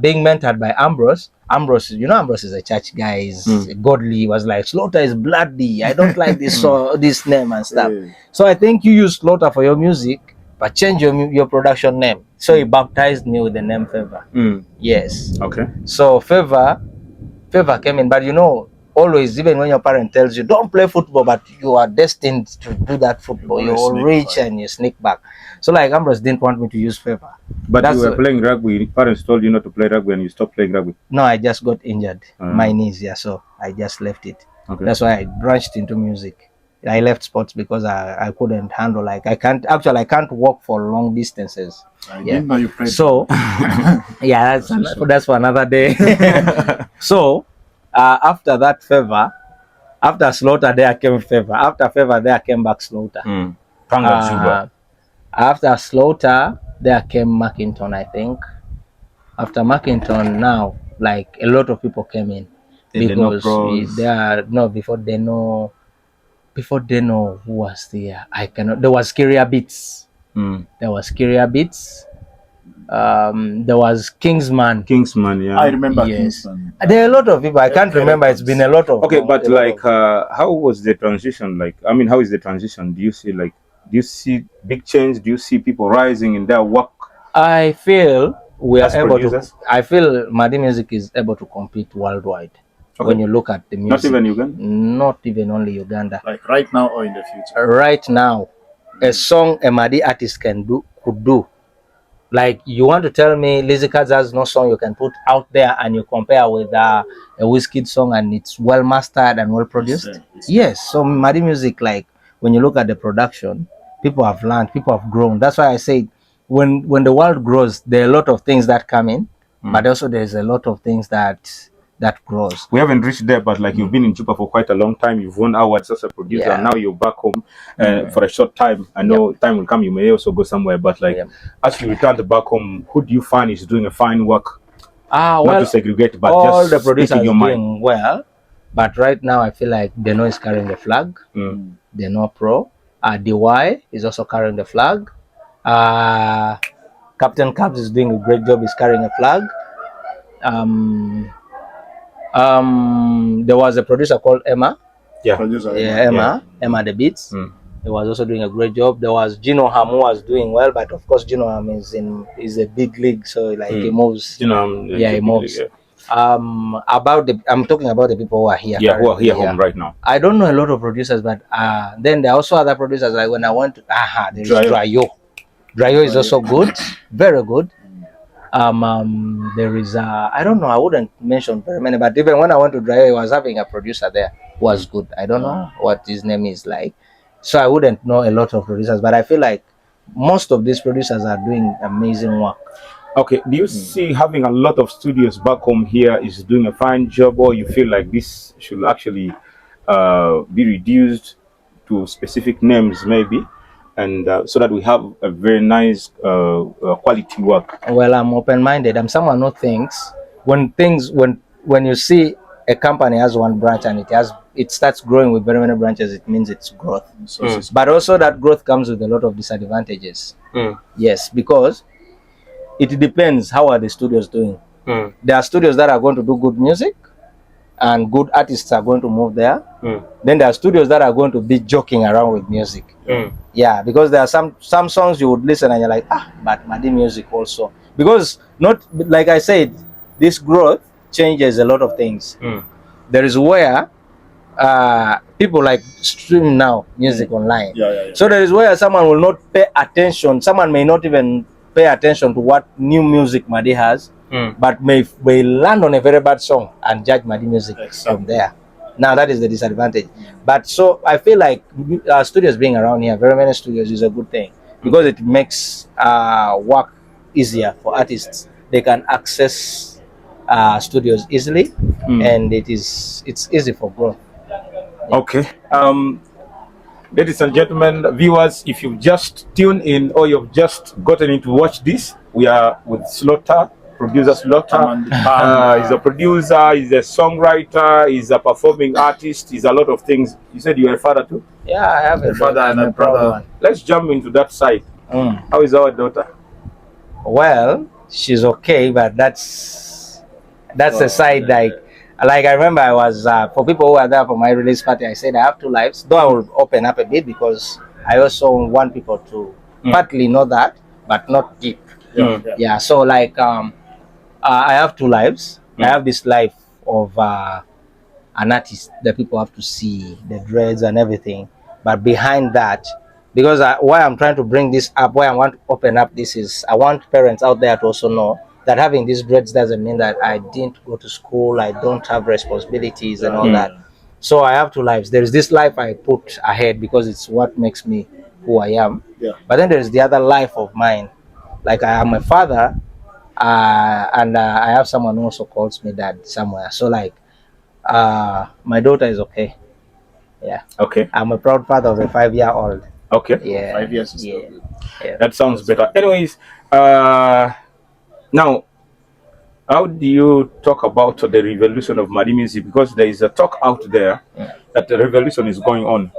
being mentored by Ambrose, Ambrose is a church guy. He's godly. He was like, Slaughter is bloody. I don't like this this name and stuff. So I think you use Slaughter for your music, but change your production name. So he baptized me with the name Favor. Yes. Okay. So Favor came in, but always, even when your parent tells you don't play football, but you are destined to do that football, you'll reach and you sneak back. So like Ambrose didn't want me to use Favor. But you were playing rugby. Parents told you not to play rugby, and you stopped playing rugby. No, I just got injured, my knees. Yeah, so I just left it. Okay. That's why I branched into music. I left sports because I couldn't handle, like I can't walk for long distances. I didn't know you played. So yeah, that's for another day. So after that Favor, after Slaughter there came Favor. After Favor there came back Slaughter. Panga After Slaughter there came Mackington, I think. After Mackington, now like a lot of people came in because before they know who was there. There was Kyria Beats. There was Kyria Beats. There was Kingsman. Yeah. I remember. Yes. Kingsman. There are a lot of people. I can't remember. It's been a lot of. Okay, but like, how was the transition? Like, I mean, how is the transition? Do you see big change? Do you see people rising in their work? I feel we are able producers? to. I feel Madi Music is able to compete worldwide. Okay. When you look at the music, not even Uganda. Not even only Uganda. Like right now or in the future. Right now, a song a Madi artist could do. Like, you want to tell me Lizzy Cards has no song you can put out there and you compare with a Wizkid song and it's well mastered and well produced? Yes. So Madi Music, like, when you look at the production, people have learned, people have grown. That's why I say when the world grows, there are a lot of things that come in, but also there's a lot of things that grows. We haven't reached there, but like, you've been in Juba for quite a long time. You've won awards as a producer, and now you're back home for a short time. I know time will come, you may also go somewhere, but like, as you return back home, who do you find is doing a fine work? Not to segregate, but all just the producers your doing mind. well, but right now I feel like Deno is carrying the flag. Deno Pro. DY is also carrying the flag. Captain Cabs is doing a great job, he's carrying a flag. There was a producer called Emma. Emma the Beats. He was also doing a great job. There was Gino Ham who was doing well, but of course Gino Ham is a big league, so like he moves. He moves. I'm talking about the people who are here. Yeah, who are here home right now. I don't know a lot of producers, but then there are also other producers. Like when I went to there is Drayo. Drayo is also good, very good. There is I don't know, I wouldn't mention very many, but even when I went to Drayo, he was having a producer there who was good. I don't know what his name is like, so I wouldn't know a lot of producers, but I feel like most of these producers are doing amazing work. Okay, do you see having a lot of studios back home here is doing a fine job, or you feel like this should actually be reduced to specific names maybe, and so that we have a very nice quality work? Well, I'm open-minded. I'm someone who thinks when you see a company has one branch and it starts growing with very many branches, it means it's growth. But also that growth comes with a lot of disadvantages. Yes, because it depends how are the studios doing. There are studios that are going to do good music and good artists are going to move there. Then there are studios that are going to be joking around with music. Yeah, because there are some songs you would listen and you're like, but Madi music also. Because not like I said, this growth changes a lot of things. There is where people like stream now music online. So there is where someone will not pay attention. Someone may not even pay attention to what new music Madi has, but may land on a very bad song and judge Madi music from there. Now that is the disadvantage. But so I feel like studios being around here, very many studios, is a good thing because it makes work easier for artists. They can access studios easily, and it's easy for growth. Okay. Ladies and gentlemen, viewers, if you've just tuned in or you've just gotten in to watch this, we are with Slaughter, producer Slaughter. He's a producer, he's a songwriter, he's a performing artist, he's a lot of things. You said you're a father too? Yeah, I have a father and a brother. Let's jump into that side. How is our daughter? Well, she's okay, but that's the side like I remember I was for people who were there for my release party, I said I have two lives, though I will open up a bit because I also want people to partly know that, but not deep. Yeah, so like I have two lives. I have this life of an artist that people have to see, the dreads and everything, but behind that, because why I'm trying to bring this up, why I want to open up this is I want parents out there to also know that having these dreads doesn't mean that I didn't go to school, I don't have responsibilities and all that. So I have two lives. There is this life I put ahead because it's what makes me who I am. But then there's the other life of mine. Like I am a father, and I have someone who also calls me dad somewhere. So like my daughter is okay. Yeah. Okay. I'm a proud father of a 5-year-old. Okay. Yeah. 5 years is still good. Yeah. That sounds better. Anyways, now, how do you talk about the revolution of Madi music? Because there is a talk out there that the revolution is going on.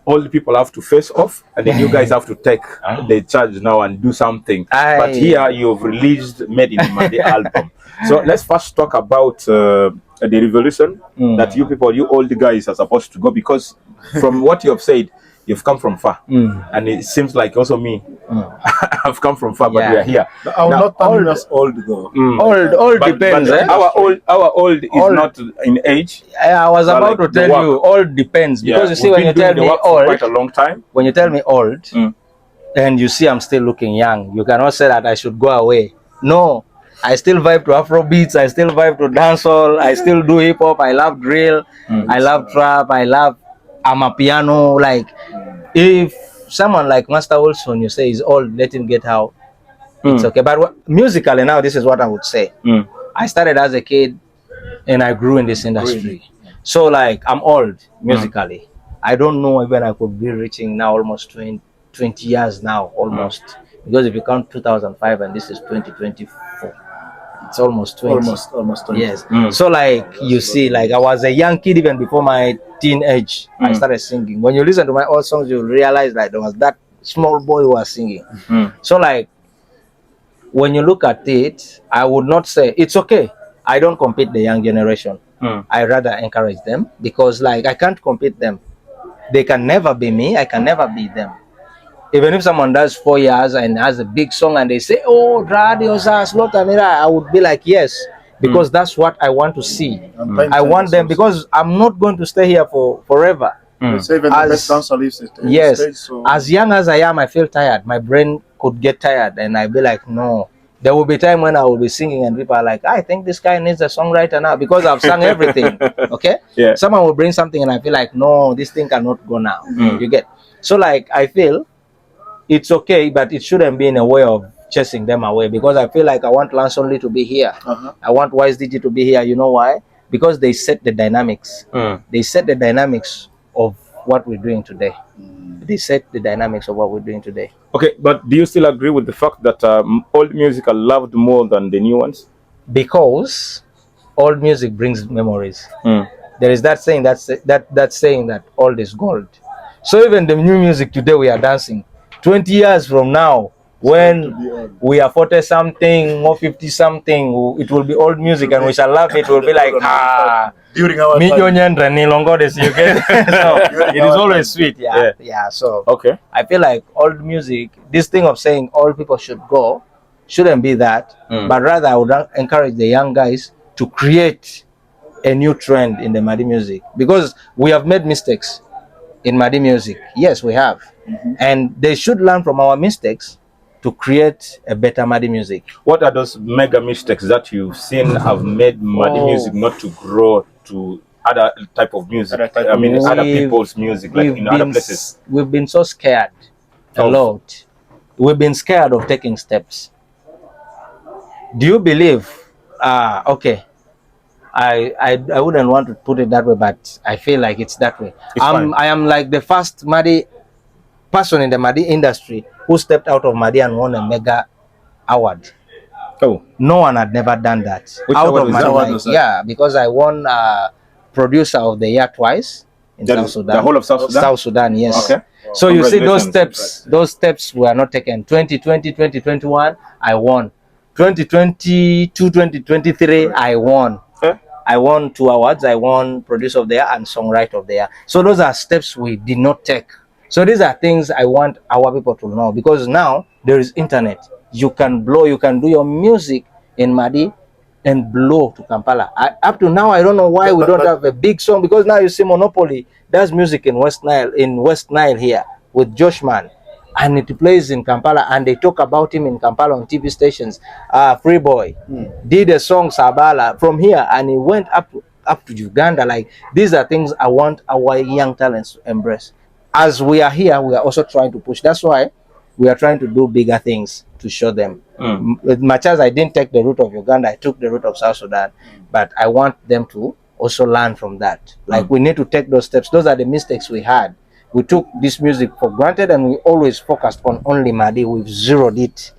All the people have to face off, and then you guys have to take the charge now and do something. But here you've released Made in Madi album. So let's first talk about the revolution that you people, you old guys, are supposed to go, because from what you have said, you've come from far, and it seems like also me. I've come from far, but we are here. I will not term us old though. Old depends. But our old is not in age. I was about to tell you, old depends, because you see, when you tell me old, quite a long time. When you tell me old, and you see I'm still looking young, you cannot say that I should go away. No, I still vibe to Afro beats. I still vibe to dancehall. I still do hip hop. I love drill. I love trap. I love amapiano. Like, if someone like Master Wilson, you say is old, let him get out. It's okay. But musically now, this is what I would say. I started as a kid, and I grew in this industry. So like, I'm old musically. I don't know even I could be reaching now almost 20 years now, almost. Because if you count 2005 and this is 2024, it's almost 20. Almost 20. Yes. So like, you see, like I was a young kid even before my teenage. I started singing. When you listen to my old songs, you'll realize that there was that small boy who was singing. So like, when you look at it, I would not say it's okay. I don't compete the young generation. I rather encourage them, because like I can't compete them. They can never be me. I can never be them. Even if someone does 4 years and has a big song and they say, "Oh, Radiosa, Slaughterman," I would be like, yes, because that's what I want to see. I want them, because I'm not going to stay here for forever. Yes, as young as I am, I feel tired. My brain could get tired, and I'd be like, no. There will be time when I will be singing and people are like, I think this guy needs a songwriter now, because I've sung everything. Okay? Yeah. Someone will bring something and I feel like, no, this thing cannot go now. You get? So like, I feel it's okay, but it shouldn't be in a way of chasing them away, because I feel like I want Lance Only to be here. I want Wise DJ to be here. You know why? Because they set the dynamics. They set the dynamics of what we're doing today. They set the dynamics of what we're doing today. Okay, but do you still agree with the fact that old music are loved more than the new ones? Because old music brings memories. There is that saying that saying that old is gold. So even the new music today we are dancing, 20 years from now, when we are 40 something or 50 something, it will be old music and we shall love it. Will be like during our so During it is our always time. sweet. Yeah. So Okay. I feel like old music, this thing of saying old people should go, shouldn't be that, but rather I would encourage the young guys to create a new trend in the Madi music, because we have made mistakes in Madi music. Yes, we have. And they should learn from our mistakes to create a better Madi music. What are those mega mistakes that you've seen have made Madi music not to grow to other type of music? Other people's music, like in other places. We've been so scared a lot. We've been scared of taking steps. Do you believe? Okay. I wouldn't want to put it that way, but I feel like it's that way. I am like the first Madi person in the Madi industry who stepped out of Madi and won a mega award. Oh, no one had never done that. Which out award of is Madi, that? yeah, because I won producer of the year twice in South Sudan. The whole of South Sudan? South Sudan, yes. Okay. So you see those steps were not taken. 2020, 2021, I won. 2022, 2023, I won. I won 2 awards. I won Producer of the Year and Songwriter of the Year. So those are steps we did not take. So these are things I want our people to know, because now there is internet. You can blow, you can do your music in Madi and blow to Kampala. Up to now, I don't know why we don't have a big song, because now you see Monopoly does music in West Nile here with Joshman, and it plays in Kampala, and they talk about him in Kampala on TV stations. Free Boy did a song Sabala from here, and he went up to Uganda. Like, these are things I want our young talents to embrace. As we are here, we are also trying to push. That's why we are trying to do bigger things to show them. Much as I didn't take the route of Uganda, I took the route of South Sudan, but I want them to also learn from that. Like, we need to take those steps. Those are the mistakes we had. We took this music for granted, and we always focused on only Madi. We've zeroed it.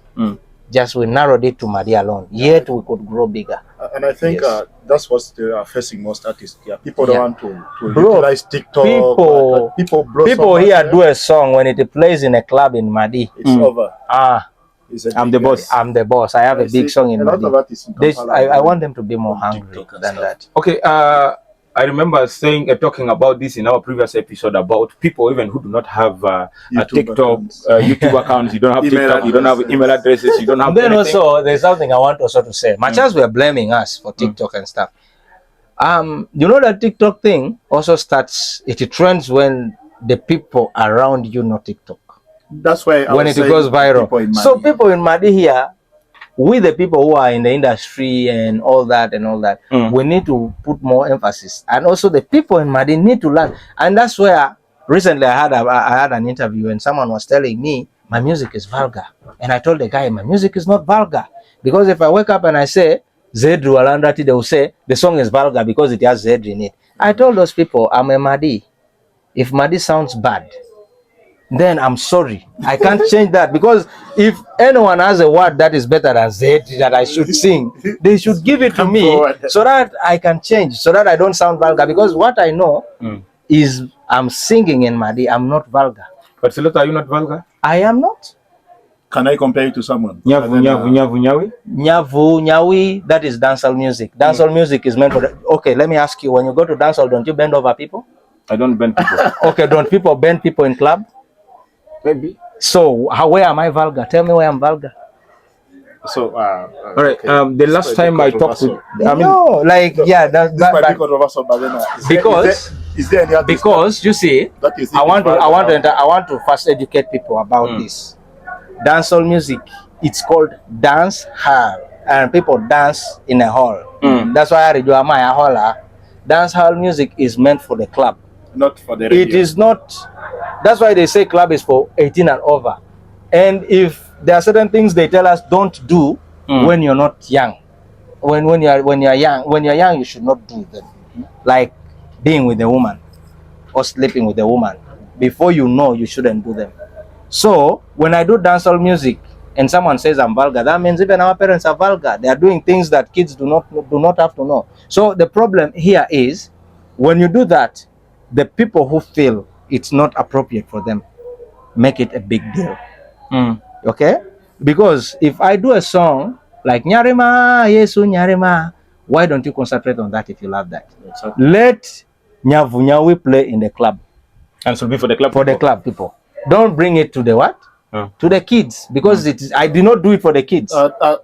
Just we narrowed it to Madi alone. Yet we could grow bigger. And I think that's what they are facing most artists. People don't want to utilize TikTok. People here do a song when it plays in a club in Madi. It's over. I'm the boss. I'm the boss. I have a big song in Madi. I want them to be more hungry than that. Okay. I remember talking about this in our previous episode about people even who do not have a TikTok, YouTube accounts. You don't have TikTok, you don't have email addresses, you don't have Then anything. also, there's something I want also to say. Much as we are blaming us for TikTok and stuff, you know that TikTok thing also starts, it trends when the people around you know TikTok. That's why when it goes viral. So people in Madi here, we the people who are in the industry and all that, we need to put more emphasis. And also the people in Madi need to learn. And that's where recently I had an interview and someone was telling me my music is vulgar. And I told the guy, my music is not vulgar. Because if I wake up and I say Zedru Alandrati, they will say the song is vulgar because it has Zed in it. I told those people, I'm a Madi. If Madi sounds bad, then I'm sorry. I can't change that, because if anyone has a word that is better than Z that I should sing, they should give it to me so that I can change, so that I don't sound vulgar. Because what I know is I'm singing in Madi, I'm not vulgar. But Silota, are you not vulgar? I am not. Can I compare you to someone? Nyavu, nyawi, that is dancehall music. Dancehall music is meant for the, okay, let me ask you, when you go to dancehall, don't you bend over people? I don't bend people. Okay, don't people bend people in club? Maybe. So where am I vulgar? Tell me where I'm vulgar. So all right. Okay. The last time I talked to, might be controversial, but then, is there any other because you see, I want to first educate people about this. Dancehall music, it's called dance hall, and people dance in a hall. That's why I do my hall. Dance hall music is meant for the club, not for the radio. It is not. That's why they say club is for 18 and over. And if there are certain things they tell us don't do when you're not young, when you're young, you should not do them. Like being with a woman or sleeping with a woman. Before you know, you shouldn't do them. So when I do dancehall music and someone says I'm vulgar, that means even our parents are vulgar. They are doing things that kids do not have to know. So the problem here is when you do that, the people who feel it's not appropriate for them make it a big deal. Okay? Because if I do a song like Nyarima, Yesu Nyarima, why don't you concentrate on that if you love that? Exactly. Let Nyavu Nyawi play in the club. And so be for the club. For the club people. Don't bring it to the what? To the kids, because it is. I did not do it for the kids.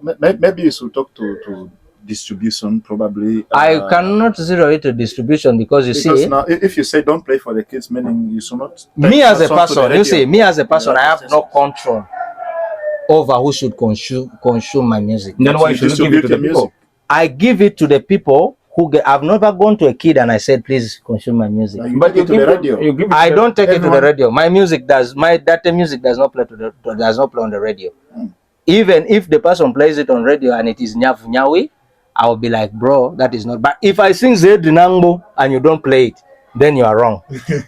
Maybe you should talk to distribution, probably. I cannot zero it to distribution because see, now, if you say don't play for the kids, meaning you should not. Me as a person, you see, me as a person, I have no control over who should consume my music. Then why should you give it to the people? I give it to the people who I've never gone to a kid and I said, please consume my music. But you give it to the radio. I don't take it to the radio. My music does. My data music does not play on the radio. Even if the person plays it on radio and it is Nyavu Nyawi, I will be like, bro, that is not. But if I sing Zed Nangbo and you don't play it, then you are wrong.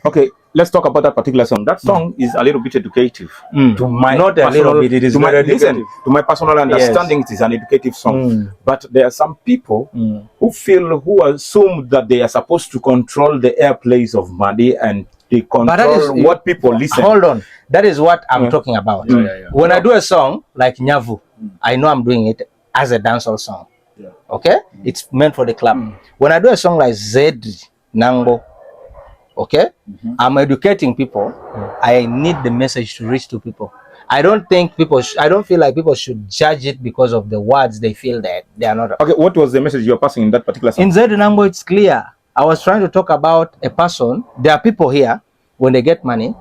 Okay, let's talk about that particular song. That song is a little bit educative. To my not a little bit. It is very educative. To my personal understanding, it is an educative song. But there are some people who assume that they are supposed to control the airplays of Madi and they control what people listen. Hold on, that is what I'm talking about. When I do a song like Nyavu, I know I'm doing it as a dancehall song. Okay, it's meant for the club. When I do a song like Zed Nango, okay, I'm educating people. I need the message to reach to people. I don't feel like people should judge it because of the words they feel that they are not. Okay, what was the message you're passing in that particular song? In Zed Nango, it's clear. I was trying to talk about a person. There are people here, when they get money,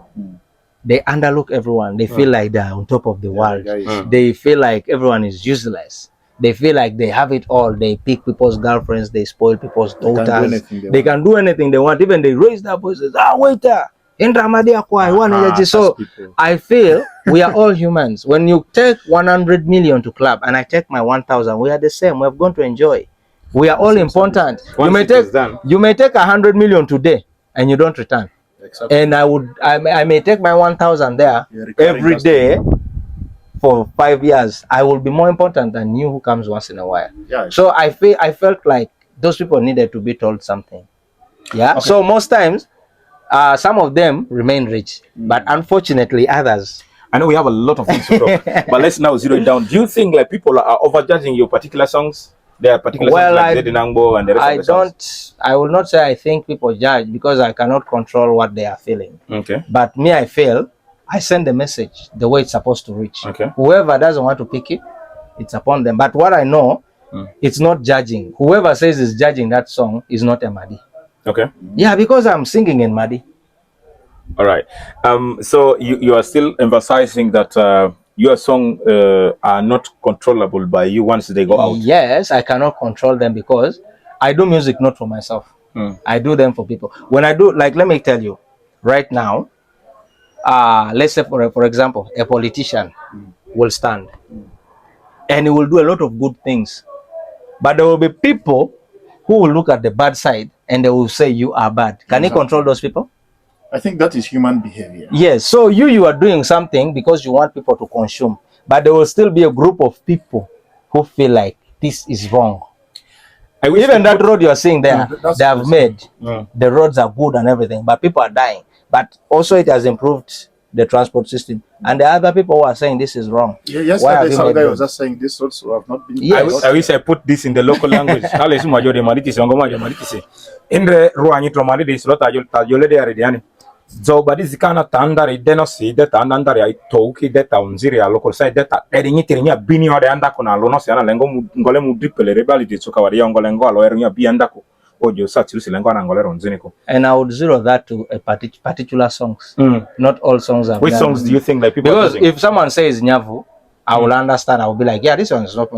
they underlook everyone. They feel like they're on top of the world. They feel like everyone is useless. They feel like they have it all. They pick people's girlfriends. They spoil people's daughters. They can do anything they want. Even they raise their voices. Waiter. So I feel we are all humans. When you take 100 million to club and I take my 1,000, we are the same. We have gone to enjoy. We are all important. You may take 100 million today and you don't return. Exactly. And I may take my 1,000 there every day for 5 years. I will be more important than you who comes once in a while. So I felt like those people needed to be told something. So most times some of them remain rich, but unfortunately others, I know we have a lot of things to talk, but let's now zero it down. Do you think like people are overjudging your particular songs? There are particular songs like Zedi Nangbo and the rest of the songs. I will not say I think people judge because I cannot control what they are feeling. Okay. But me, I feel I send the message the way it's supposed to reach. Okay. Whoever doesn't want to pick it, it's upon them. But what I know, it's not judging. Whoever says is judging that song is not a Madi. Okay. Yeah, because I'm singing in Madi. All right. So you are still emphasizing that your song are not controllable by you once they go out. Yes, I cannot control them because I do music not for myself. I do them for people. When I do, like, let me tell you, right now, let's say for example, a politician will stand and he will do a lot of good things, but there will be people who will look at the bad side and they will say you are bad. Can he control those people? I think that is human behavior. Yes. So you are doing something because you want people to consume, but there will still be a group of people who feel like this is wrong. Even that road you are seeing there, they have made the roads are good and everything, but people are dying. But also it has improved the transport system, and the other people who are saying this is wrong. Yes, some guy was just saying this also have not been. Yes. I wish I put this in the local language. In the Ruani Tromadi, this lot I so, but this kind of tandari, they no see that andare I talk that unziria local side that adding it in your bini or the andakona, lonosia, lengo ngolemu dipple rebellion to Kawari Angolengo, or your biandaco, or your such Lucilango and Angolero on Zenico. And I would zero that to a particular songs. Not all songs are. Which songs do you think like people? Because if someone says Nyavu, I will understand. I will be like, yeah, this one is not.